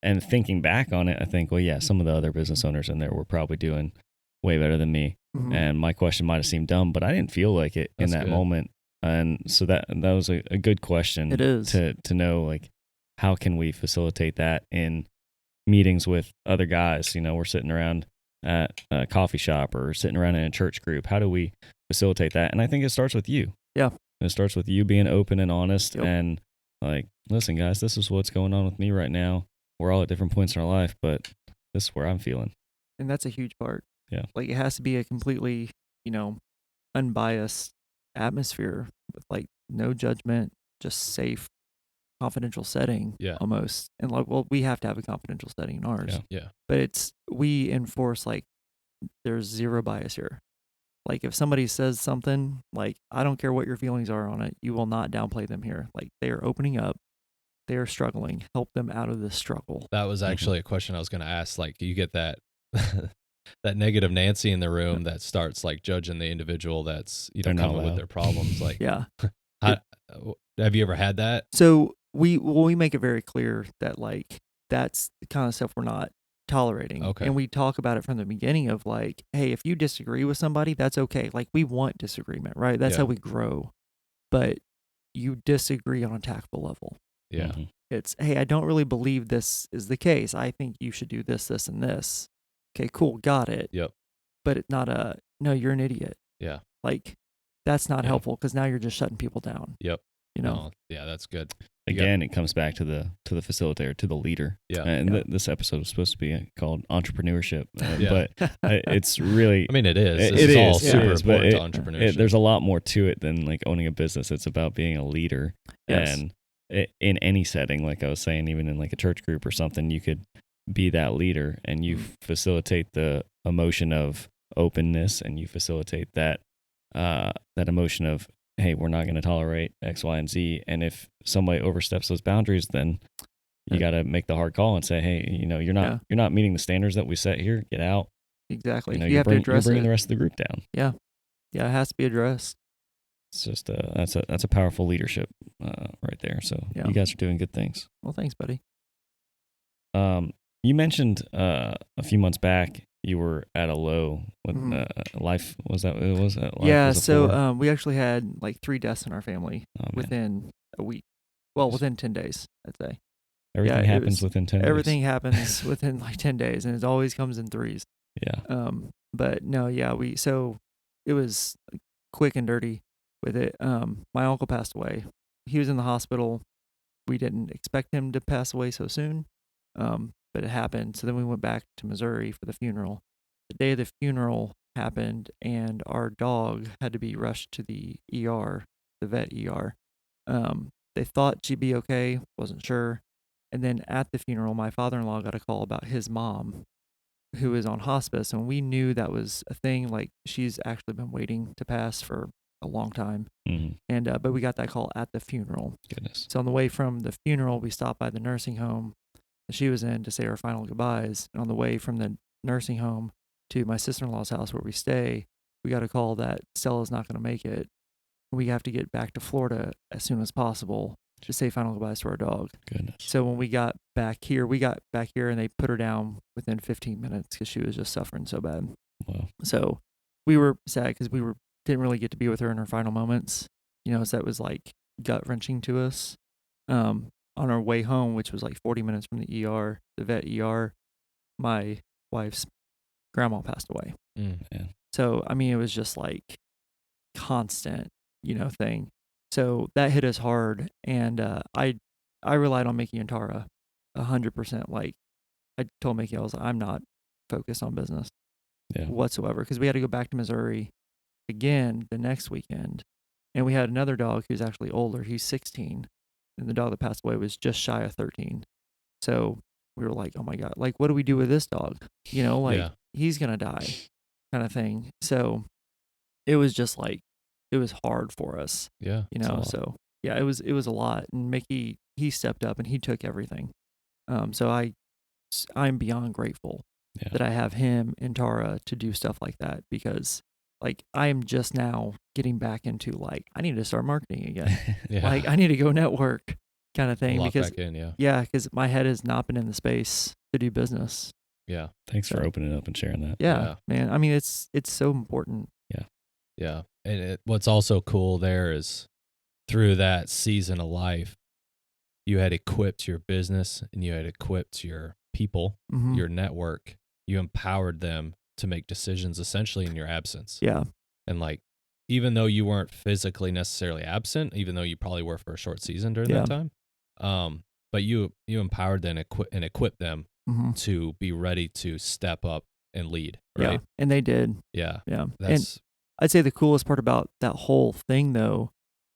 And thinking back on it, I think, well, yeah, some of the other business owners in there were probably doing way better than me. Mm-hmm. And my question might have seemed dumb, but I didn't feel like it in that moment. And so that was a good question. It is. To know, like, how can we facilitate that in meetings with other guys? We're sitting around at a coffee shop or sitting around in a church group. How do we facilitate that? And I think it starts with you. Yeah. It starts with you being open and honest and like, listen, guys, this is what's going on with me right now. We're all at different points in our life, but this is where I'm feeling. And that's a huge part. Yeah. Like it has to be a completely, unbiased atmosphere with like no judgment, just safe, confidential setting almost. And like, well, we have to have a confidential setting in ours. Yeah. But we enforce like there's zero bias here. Like if somebody says something, like I don't care what your feelings are on it, you will not downplay them here. Like they are opening up. They are struggling. Help them out of this struggle. That was actually a question I was going to ask. Like, you get that that negative Nancy in the room that starts like judging the individual that's coming with their problems. Like, have you ever had that? So we make it very clear that like that's the kind of stuff we're not tolerating. Okay. And we talk about it from the beginning of like, hey, if you disagree with somebody, that's okay. Like we want disagreement, right? That's how we grow. But you disagree on a tactful level. Yeah. Mm-hmm. It's, hey, I don't really believe this is the case. I think you should do this, this, and this. Okay, cool. Got it. Yep. But it's not no, you're an idiot. Yeah. Like, that's not helpful because now you're just shutting people down. Yep. No, yeah, that's good. Again, it comes back to the facilitator, to the leader. Yeah. And this episode was supposed to be called Entrepreneurship, but it's really. I mean, it is. It is all super important to entrepreneurship. There's a lot more to it than like owning a business. It's about being a leader. Yes. And in any setting, like I was saying, even in like a church group or something, you could be that leader and you facilitate the emotion of openness and you facilitate that emotion of, hey, we're not going to tolerate X, Y, and Z. And if somebody oversteps those boundaries, then you got to make the hard call and say, hey, you're not meeting the standards that we set here. Get out. Exactly. You have to address you're bringing the rest of the group down. Yeah. Yeah, it has to be addressed. It's just that's a powerful leadership right there. So Yeah. you guys are doing good things. Well, thanks, buddy. You mentioned a few months back you were at a low when Mhm. life was that it was life Yeah, was a so four? we actually had like 3 deaths in our family Oh man, within a week. Well, Jeez. within 10 days, I'd say. Yeah, Everything it happens was within 10 days. everything happens within like 10 days, and it always comes in threes. Yeah. But no, yeah, so it was quick and dirty with it. My uncle passed away. He was in the hospital. We didn't expect him to pass away so soon, but it happened. So then we went back to Missouri for the funeral. The day of the funeral happened, and our dog had to be rushed to the ER, the vet ER. They thought she'd be okay, wasn't sure. And then at the funeral, my father-in-law got a call about his mom, who is on hospice, and we knew that was a thing. Like, she's actually been waiting to pass for a long time, Mm-hmm. and but we got that call at the funeral. Goodness. So on the way from the funeral, we stopped by the nursing home that she was in to say our final goodbyes. And on the way from the nursing home to my sister-in-law's house where we stay, we got a call that Stella's not going to make it. We have to get back to Florida as soon as possible to say final goodbyes to our dog. Goodness. So when we got back here and they put her down within 15 minutes because she was just suffering so bad. Wow. So we were sad because didn't really get to be with her in her final moments. So that was like gut wrenching to us. On our way home, which was like 40 minutes from the ER, the vet ER, my wife's grandma passed away. Yeah. So I mean, it was just like constant, thing. So that hit us hard, and I relied on Mickey and Tara 100%. Like, I told Mickey, I'm not focused on business whatsoever, because we had to go back to Missouri again the next weekend, and we had another dog who's actually older. He's 16, and the dog that passed away was just shy of 13. So we were like, oh my God, like, what do we do with this dog? Yeah. He's gonna die, kind of thing. So it was just like, it was hard for us, Yeah. So yeah, it was a lot. And Mickey, he stepped up and he took everything. So I'm beyond grateful that I have him and Tara to do stuff like that, because like I am just now getting back into like, I need to start marketing again. Yeah. Like, I need to go network, kind of thing. Lock Because back in, yeah. yeah, because my head has not been in the space to do business. Yeah. Thanks for opening up and sharing that. Yeah, man. I mean, it's so important. Yeah. And what's also cool there is through that season of life, you had equipped your business and you had equipped your people, Mhm. your network. You empowered them to make decisions essentially in your absence. Yeah. And like, even though you weren't physically necessarily absent, even though you probably were for a short season during that time, but you empowered them and equipped them Mhm. to be ready to step up and lead, right? Yeah, and they did. Yeah. Yeah. And That's I'd say the coolest part about that whole thing, though,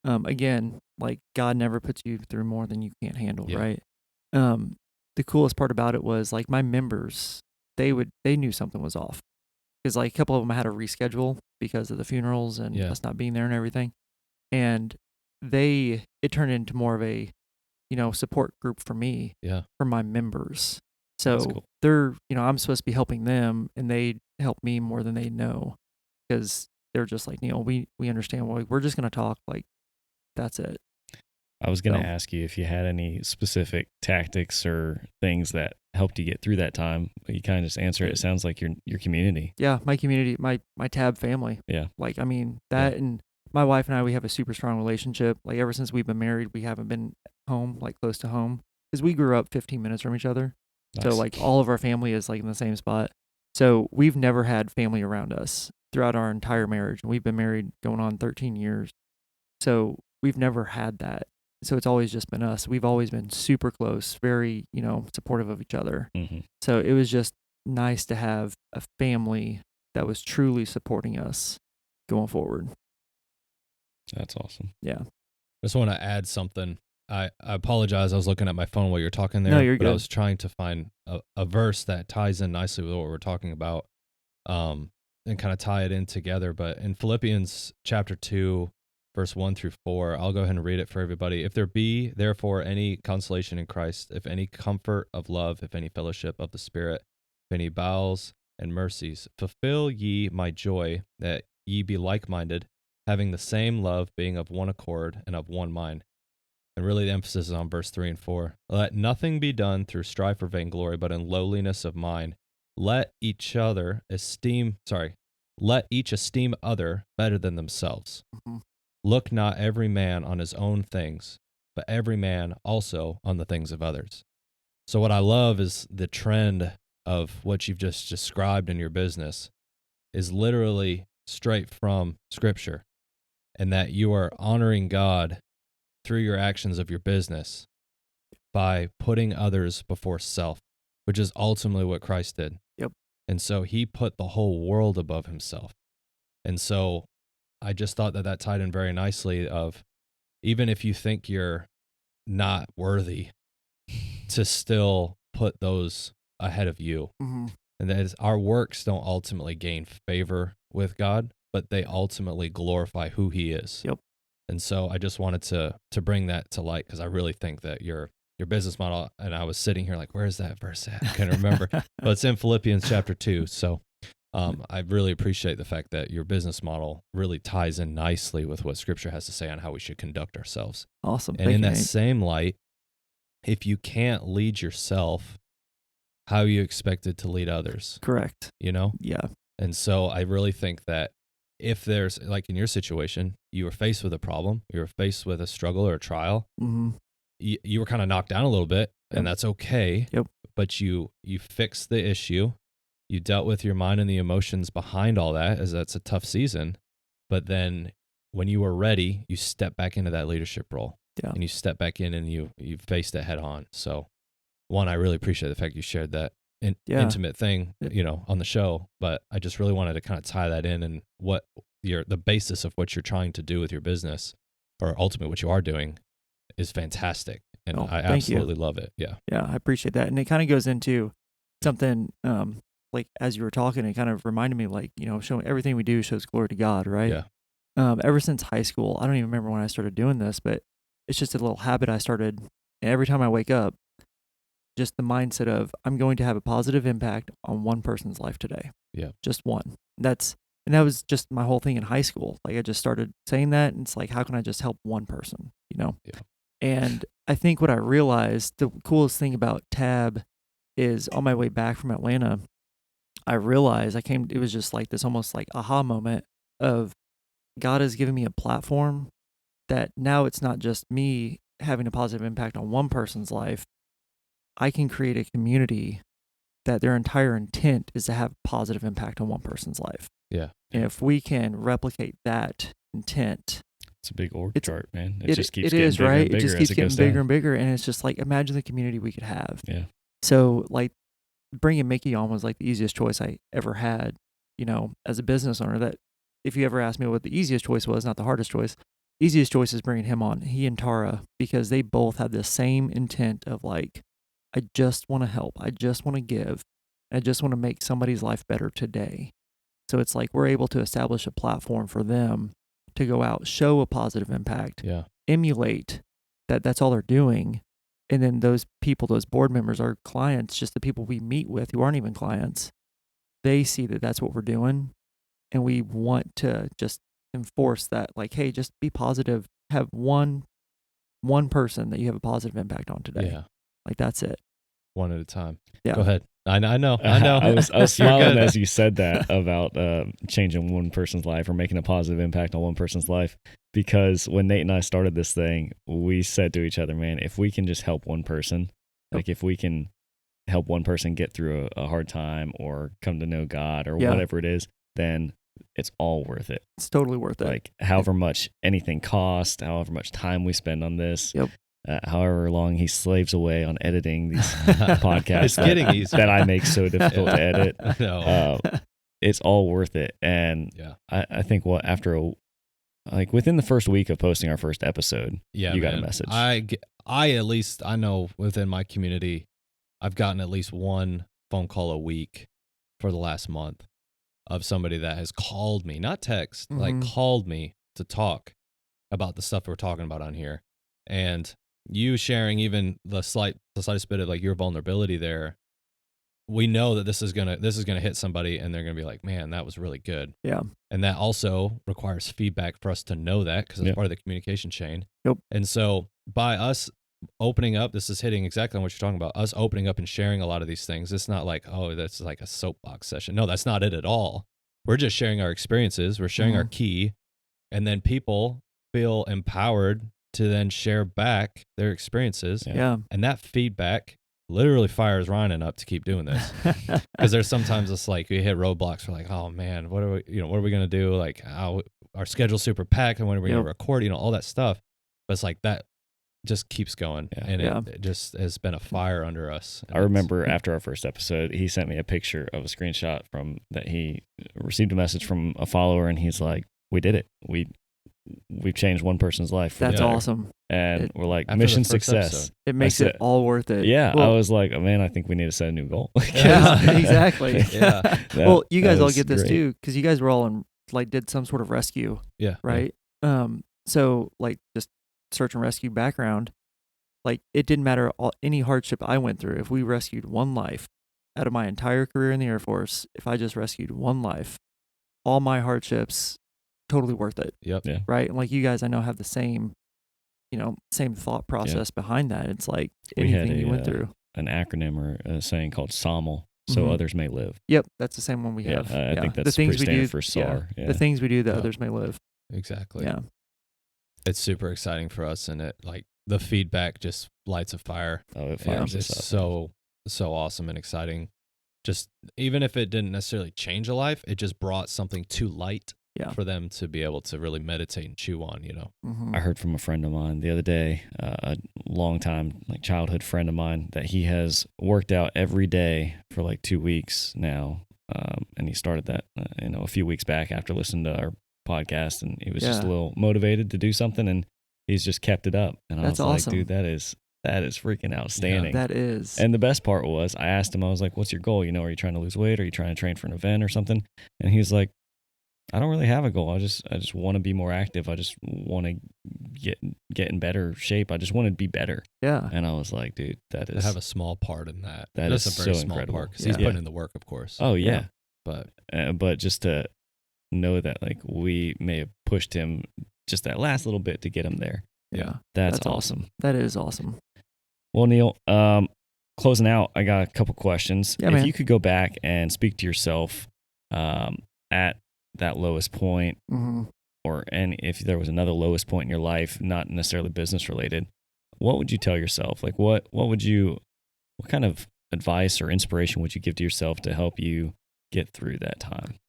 again, like, God never puts you through more than you can't handle, Yeah. right? The coolest part about it was, like, my members, they knew something was off, because like a couple of them had to reschedule because of the funerals and us not being there and everything, and it turned into more of a support group for me, for my members. So cool. they're I'm supposed to be helping them, and they help me more than they know, because they're just like, Neal, we understand. Well, we're just gonna talk, like, that's it. I was going to So- ask you if you had any specific tactics or things that helped you get through that time, but you kind of just answered it. It sounds like your community. Yeah, my community, my tab family. Yeah. Like, I mean, that and my wife and I, we have a super strong relationship. Like, ever since we've been married, we haven't been home, like, close to home, because we grew up 15 minutes from each other. So Nice. like, all of our family is like in the same spot. So we've never had family around us throughout our entire marriage. And we've been married going on 13 years. So we've never had that. So it's always just been us. We've always been super close, very, supportive of each other. Mm-hmm. So it was just nice to have a family that was truly supporting us going forward. That's awesome. Yeah. I just want to add something. I apologize. I was looking at my phone while you're talking there. No, you're but I good. was trying to find a verse that ties in nicely with what we're talking about, and kind of tie it in together. But in Philippians chapter 2, verse 1-4, I'll go ahead and read it for everybody. If there be therefore any consolation in Christ, if any comfort of love, if any fellowship of the Spirit, if any bowels and mercies, fulfill ye my joy, that ye be like-minded, having the same love, being of one accord and of one mind. And really the emphasis is on verse 3 and 4. Let nothing be done through strife or vainglory, but in lowliness of mind. Let each esteem other better than themselves. Mhm. Look not every man on his own things, but every man also on the things of others. So what I love is the trend of what you've just described in your business is literally straight from Scripture, and that you are honoring God through your actions of your business by putting others before self, which is ultimately what Christ did. Yep. And so he put the whole world above himself. And so I just thought that tied in very nicely of, even if you think you're not worthy, to still put those ahead of you. Mhm. And that is, our works don't ultimately gain favor with God, but they ultimately glorify who he is. Yep. And so I just wanted to bring that to light, because I really think that your business model, and I was sitting here like, where's that verse at? I can't remember, but it's in Philippians chapter 2. So I really appreciate the fact that your business model really ties in nicely with what Scripture has to say on how we should conduct ourselves. Awesome. And Thank in you, that Nate. same light, if you can't lead yourself, how are you expected to lead others? Correct. You know? Yeah. And so I really think that if there's, like in your situation, you were faced with a problem, you were faced with a struggle or a trial, Mm-hmm. you were kind of knocked down a little bit, Yep. and that's okay. Yep. But you fixed the issue. You dealt with your mind and the emotions behind all that, as that's a tough season. But then when you were ready, you step back into that leadership role. Yeah. And you step back in and you faced it head on. So one, I really appreciate the fact you shared that intimate thing, on the show, but I just really wanted to kind of tie that in, and what the basis of what you're trying to do with your business, or ultimately what you are doing, is fantastic. And I absolutely love it. Yeah. Yeah, I appreciate that. And it kind of goes into something, like as you were talking, it kind of reminded me, like, showing everything we do shows glory to God, right? Yeah. Ever since high school, I don't even remember when I started doing this, but it's just a little habit I started. And every time I wake up, just the mindset of, I'm going to have a positive impact on one person's life today. Yeah. Just one. That was just my whole thing in high school. Like, I just started saying that, and it's like, how can I just help one person, Yeah. And I think what I realized, the coolest thing about Tab is, on my way back from Atlanta, I realized it was just like this almost like aha moment of, God has given me a platform that now it's not just me having a positive impact on one person's life. I can create a community that their entire intent is to have a positive impact on one person's life. Yeah. And if we can replicate that intent, it's a big org chart, man. It just keeps it getting is, bigger right? and bigger It just as keeps it getting goes bigger down. and bigger, and it's just like, imagine the community we could have. Yeah. So, like, bringing Mickey on was like the easiest choice I ever had, as a business owner. That if you ever asked me what the easiest choice was, not the hardest choice, easiest choice is bringing him on, he and Tara, because they both have the same intent of, like, I just want to help. I just want to give. I just want to make somebody's life better today. So it's like we're able to establish a platform for them to go out, show a positive impact, Yeah. emulate that's all they're doing. And then those people, those board members, our clients, just the people we meet with who aren't even clients, they see that that's what we're doing. And we want to just enforce that, like, hey, just be positive. Have one person that you have a positive impact on today. Yeah. Like, that's it. One at a time. Yeah. Go ahead. I know. I was You're smiling good. as you said that about changing one person's life or making a positive impact on one person's life. Because when Nate and I started this thing, we said to each other, man, if we can just help one person, like if we can help one person get through a hard time or come to know God or whatever it is, then it's all worth it. It's totally worth it. Like, however much anything costs, however much time we spend on this, Yep. However long he slaves away on editing these podcasts It's getting easier. that I make so difficult to edit. No. It's all worth it. And Yeah. I think within the first week of posting our first episode, you got a message. I at least, I know within my community, I've gotten at least one phone call a week for the last month of somebody that has called me, not text, like called me to talk about the stuff we're talking about on here. And you sharing even the slightest bit of like your vulnerability there, we know that this is gonna hit somebody, and they're gonna be like, man, that was really good. Yeah. And that also requires feedback for us to know that, because it's part of the communication chain. Yep. And so by us opening up, this is hitting exactly on what you're talking about. Us opening up and sharing a lot of these things. It's not like, oh, that's like a soapbox session. No, that's not it at all. We're just sharing our experiences. We're sharing our key, and then people feel empowered to then share back their experiences. Yeah. And that feedback literally fires Ryan up to keep doing this, because there's sometimes it's like we hit roadblocks. We're like, oh man, what are we gonna do? Like, our schedule's super packed, and when are we gonna record? All that stuff. But it's like that just keeps going, and it just has been a fire under us. I remember after our first episode, he sent me a picture of a screenshot from that he received a message from a follower, and he's like, "We did it. We've changed one person's life." That's awesome. And we're like, mission success. Episode. It makes it all worth it. Yeah, well, I was like, oh, man, I think we need to set a new goal. Yeah, exactly. Yeah. Well, you guys all get this too, because you guys were all in, like, did some sort of rescue. Yeah. Right. So like, just search and rescue background, like, it didn't matter any hardship I went through. If we rescued one life out of my entire career in the Air Force, if I just rescued one life, all my hardships, totally worth it. Yep. Yeah. Right. And like, you guys, I know, have the same thought process behind that. It's like anything you went through. An acronym or a saying called SAML, so others may live. Yep, that's the same one we have. I think that's the things pretty standard for SAR. The things we do that others may live. Exactly. Yeah. It's super exciting for us, and it, like, the feedback just lights a fire. Oh, it fires us It's up. so awesome and exciting. Just even if it didn't necessarily change a life, it just brought something to light for them to be able to really meditate and chew on, Mm-hmm. I heard from a friend of mine the other day, a long time, like, childhood friend of mine, that he has worked out every day for like 2 weeks now. And he started that, a few weeks back after listening to our podcast, and he was just a little motivated to do something, and he's just kept it up. And I was awesome. like, dude, that is freaking outstanding. That is. And the best part was, I asked him, I was like, what's your goal? Are you trying to lose weight? Are you trying to train for an event or something? And he's like, I don't really have a goal. I just want to be more active. I just want to get in better shape. I just want to be better. Yeah. And I was like, dude, that is, to have a small part in that. That's a very so small incredible. part, because he's putting in the work, of course. Oh yeah. But just to know that, like, we may have pushed him just that last little bit to get him there. Yeah. That's awesome. That is awesome. Well, Neal, closing out, I got a couple questions. Yeah, if man. you could go back and speak to yourself at that lowest point, and if there was another lowest point in your life, not necessarily business related, what would you tell yourself? Like, what kind of advice or inspiration would you give to yourself to help you get through that time?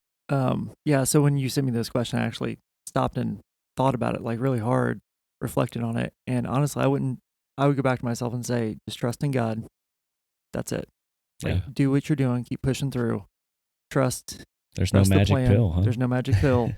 Yeah. So when you sent me this question, I actually stopped and thought about it, like, really hard, reflected on it. And honestly, I would go back to myself and say, just trust in God. That's it. Like, do what you're doing. Keep pushing through. Trust. There's no magic pill, huh? There's no magic pill.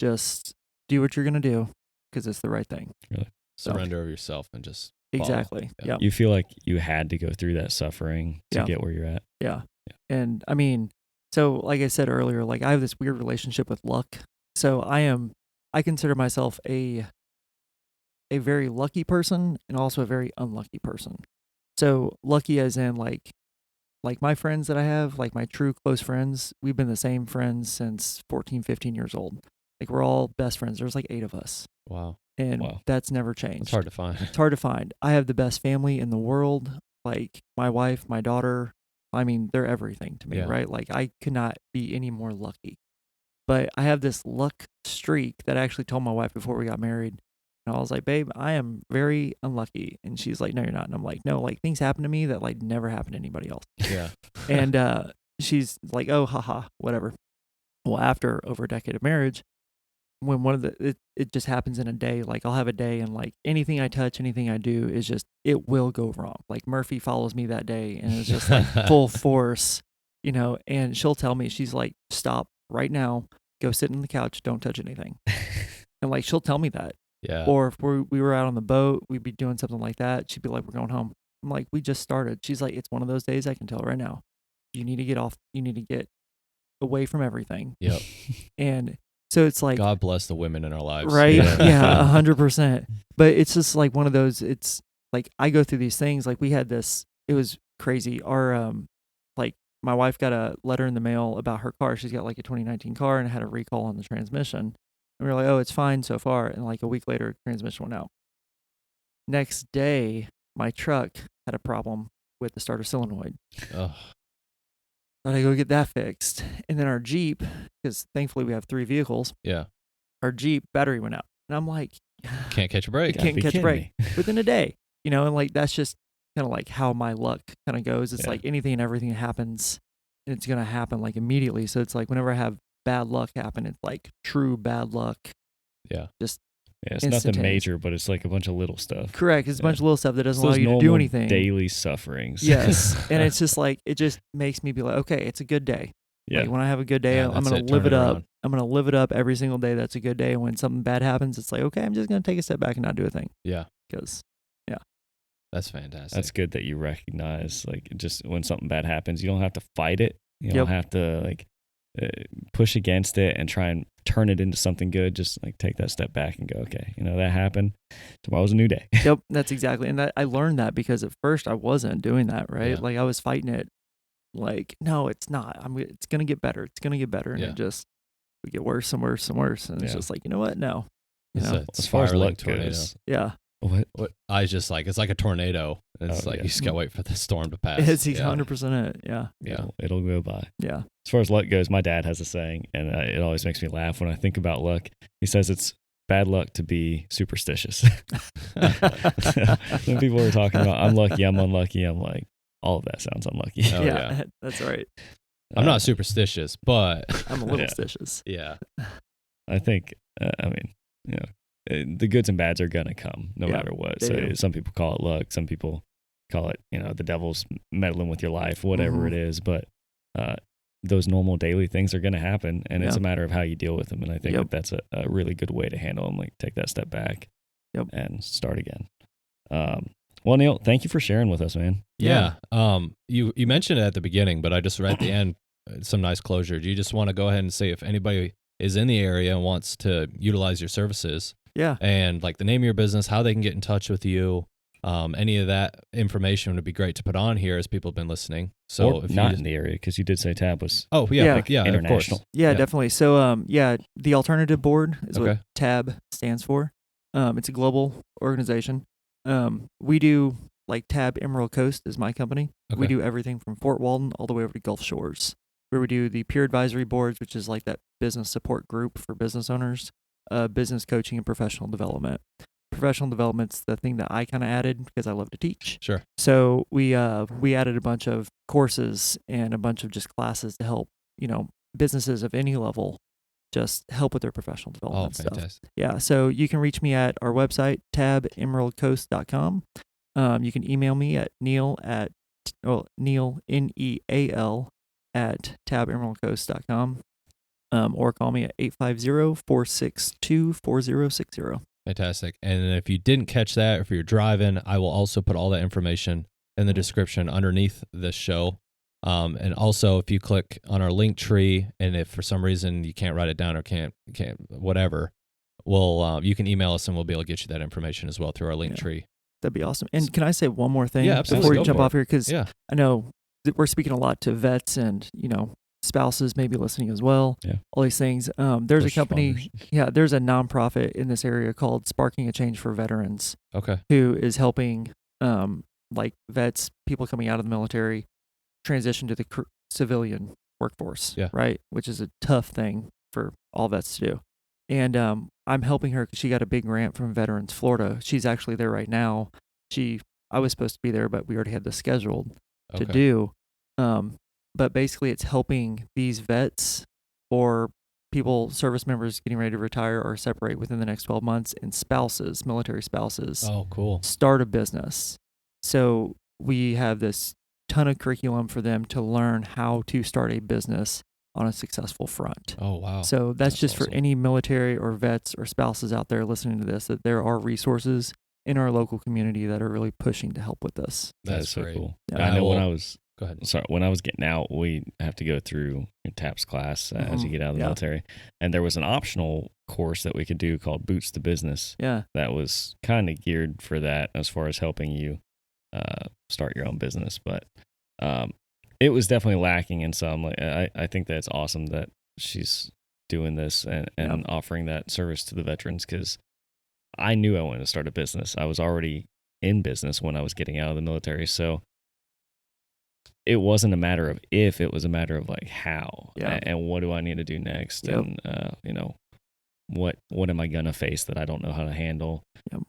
Just do what you're going to do, because it's the right thing. Really? Surrender of yourself and just Exactly. Yeah. You feel like you had to go through that suffering to get where you're at. Yeah. And I mean, so like I said earlier, like, I have this weird relationship with luck. So I consider myself a very lucky person and also a very unlucky person. So lucky as in, like my friends that I have, like my true close friends, we've been the same friends since 14, 15 years old. Like, we're all best friends. There's like 8 of us. Wow. And that's never changed. It's hard to find. It's hard to find. I have the best family in the world. Like, my wife, my daughter, I mean, they're everything to me, right? Like, I could not be any more lucky. But I have this luck streak that I actually told my wife before we got married. And I was like, babe, I am very unlucky. And she's like, no, you're not. And I'm like, no, like, things happen to me that, like, never happened to anybody else. Yeah. And she's like, oh, haha, whatever. Well, after over a decade of marriage, when it just happens in a day, like, I'll have a day and, like, anything I touch, anything I do is just, it will go wrong. Like, Murphy follows me that day, and it's just like full force, and she'll tell me, she's like, stop right now, go sit on the couch, don't touch anything. And, like, she'll tell me that. Yeah. Or if we were out on the boat, we'd be doing something like that. She'd be like, we're going home. I'm like, we just started. She's like, it's one of those days, I can tell right now. You need to get off. You need to get away from everything. Yep. And so it's like, God bless the women in our lives. right? Yeah, 100%. But it's just like one of those, it's like, I go through these things. Like, we had this, it was crazy. Our, like, my wife got a letter in the mail about her car. She's got like a 2019 car and it had a recall on the transmission. And we were like, oh, it's fine so far. And like a week later, transmission went out. Next day, my truck had a problem with the starter solenoid. Ugh. Thought I'd go get that fixed. And then our Jeep, because thankfully we have 3 vehicles, Yeah. our Jeep battery went out. And I'm like, Can't catch a break. can't be catch a kidding break me. within a day. And like that's just kind of like how my luck kind of goes. It's Yeah. like anything and everything happens, and it's gonna happen like immediately. So it's like whenever I have bad luck happen, it's like true bad luck. Yeah. Just Yeah, it's nothing instantaneous. major, but it's like a bunch of little stuff. correct. It's a bunch Yeah. of little stuff that doesn't It's allow those you to do normal anything. daily sufferings. Yes, and it's just like it just makes me be like, okay, it's a good day. yeah. Like when I have a good day, Yeah, I'm that's gonna it. live Turn it it up. around. I'm gonna live it up every single day. That's a good day. And when something bad happens, it's like, okay, I'm just gonna take a step back and not do a thing. Yeah. Because That's fantastic. That's good that you recognize, like, just when something bad happens, you don't have to fight it. You Yep. don't have to like push against it and try and turn it into something good. Just like take that step back and go, okay, that happened. Tomorrow's a new day. yep, that's exactly. And I learned that because at first I wasn't doing that, right? Yeah. Like I was fighting it. Like, no, it's not. It's gonna get better. It's gonna get better, and Yeah. it just we get worse and worse and worse. And it's Yeah. just like, you know what? No, It's a As far as spiraling luck tornado. goes, yeah, what? I just like it's like a tornado. It's Oh, like yeah. you just gotta wait for the storm to pass. it's Yeah. 100% it. Yeah, Yeah. It'll go by. yeah, As far as luck goes, my dad has a saying, and it always makes me laugh when I think about luck. He says it's bad luck to be superstitious. When people are talking about I'm lucky, I'm unlucky, I'm like, all of that sounds unlucky. Oh, yeah. That's right. I'm not superstitious, but I'm a little Yeah. stitious. yeah. I think, the goods and bads are going to come no Yeah, matter what. they So do. some people call it luck. Some people call it, the devil's meddling with your life, whatever Mhm. it is. But those normal daily things are going to happen, and it's Yeah. a matter of how you deal with them. And I think Yep. that's a really good way to handle them. Like take that step back Yep. and start again. Well, Neal, thank you for sharing with us, man. Yeah. You mentioned it at the beginning, but I just read at the end some nice closure. Do you just want to go ahead and say if anybody is in the area and wants to utilize your services Yeah, and like the name of your business, how they can get in touch with you? Any of that information would be great to put on here as people have been listening. So Or if not you in the area, because you did say Tab was oh yeah, Yeah. like, yeah, of course. international. yeah, Yeah. definitely. So, the Alternative Board is Okay. what TAB stands for. It's a global organization. We do like TAB Emerald Coast is my company. We Okay. do everything from Fort Walton all the way over to Gulf Shores, where we do the peer advisory boards, which is like that business support group for business owners, business coaching and professional development. Professional development's the thing that I kind of added because I love to teach. Sure. So we added a bunch of courses and a bunch of just classes to help businesses of any level just help with their professional Oh, development stuff. fantastic. Yeah, so you can reach me at our website, tabemeraldcoast.com. You can email me at Neal, Neal, at tabemeraldcoast.com. Or call me at 850-462-4060. Fantastic. And if you didn't catch that, if you're driving, I will also put all that information in the description underneath this show. And also, if you click on our link tree, and if for some reason you can't write it down or can't whatever, you can email us and we'll be able to get you that information as well through our link Yeah. tree. That'd be awesome. And can I say one more thing Yeah, absolutely. before Go you jump for off here? Because Yeah. I know that we're speaking a lot to vets and spouses maybe listening as well. Yeah. All these things. There's a First company. responders. Yeah, there's a nonprofit in this area called Sparking a Change for Veterans, Okay. who is helping like vets, people coming out of the military, transition to the civilian workforce. Yeah. Right, which is a tough thing for all vets to do. And I'm helping her because she got a big grant from Veterans Florida. She's actually there right now. I was supposed to be there, but we already had this scheduled to Okay. do. But basically, it's helping these vets or people, service members getting ready to retire or separate within the next 12 months, and spouses, military spouses, Oh, cool. start a business. So we have this ton of curriculum for them to learn how to start a business on a successful front. Oh, wow. So that's just awesome. for any military or vets or spouses out there listening to this, that there are resources in our local community that are really pushing to help with this. That That's is so great. cool. Yeah. I know when will- I was Go ahead. when I was getting out, we have to go through your TAPS class as you Mhm. get out of the Yeah. military, and there was an optional course that we could do called Boots to Business Yeah. that was kind of geared for that as far as helping you start your own business. But it was definitely lacking in some. Like I think that it's awesome that she's doing this and offering that service to the veterans, because I knew I wanted to start a business. I was already in business when I was getting out of the military, so it wasn't a matter of if, it was a matter of like how, and what do I need to do next, and what am I gonna face that I don't know how to handle,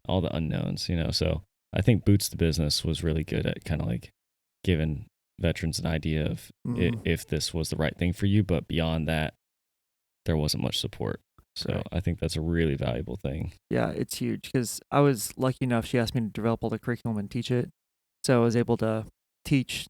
all the unknowns, So I think Boots the Business was really good at kind of like giving veterans an idea of if this was the right thing for you, but beyond that, there wasn't much support. So I think that's a really valuable thing. Yeah, it's huge, because I was lucky enough, she asked me to develop all the curriculum and teach it. So I was able to teach,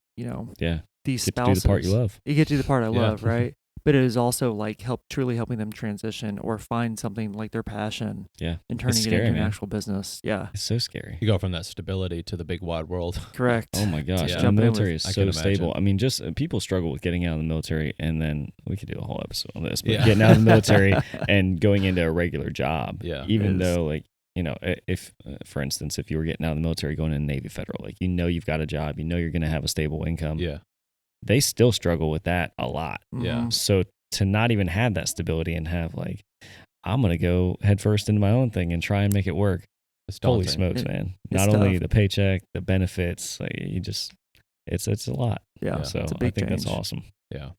these spouses. Do the part you love. You get to do the part I love, right? But it is also like truly helping them transition or find something like their passion. Yeah. And turning it into an actual business. Yeah. It's so scary. You go from that stability to the big wide world. Correct. Oh my gosh. Yeah. The military is so stable. I mean, just people struggle with getting out of the military, and then we could do a whole episode on this, but getting out of the military and going into a regular job. Yeah. Even though, like, if, for instance, if you were getting out of the military going into Navy Federal, like, you've got a job, you're going to have a stable income. Yeah. They still struggle with that a lot. Yeah. So to not even have that stability and have like, I'm going to go head first into my own thing and try and make it work. Holy smokes, man. Not only the paycheck, the benefits, like it's a lot. Yeah. So it's a I big think change. that's awesome. Yeah.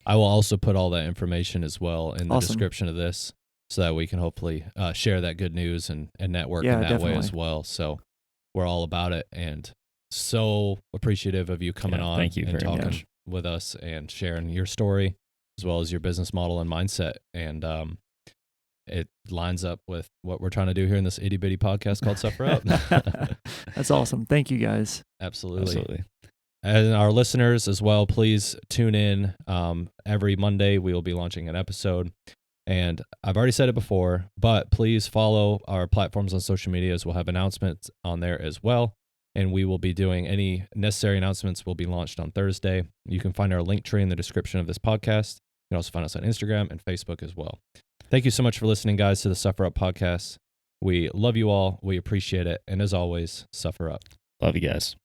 I will also put all that information as well in the description of this, so that we can hopefully share that good news and network in that way as well. So we're all about it, and so appreciative of you coming on thank you and very talking much. with us and sharing your story as well as your business model and mindset. And it lines up with what we're trying to do here in this itty bitty podcast called Suffer Up. That's awesome. Thank you guys. Absolutely. And our listeners as well, please tune in. Every Monday we will be launching an episode. And I've already said it before, but please follow our platforms on social media, as we'll have announcements on there as well. And we will be doing any necessary announcements will be launched on Thursday. You can find our link tree in the description of this podcast. You can also find us on Instagram and Facebook as well. Thank you so much for listening, guys, to the Suffer Up podcast. We love you all. We appreciate it. And as always, suffer up. Love you guys.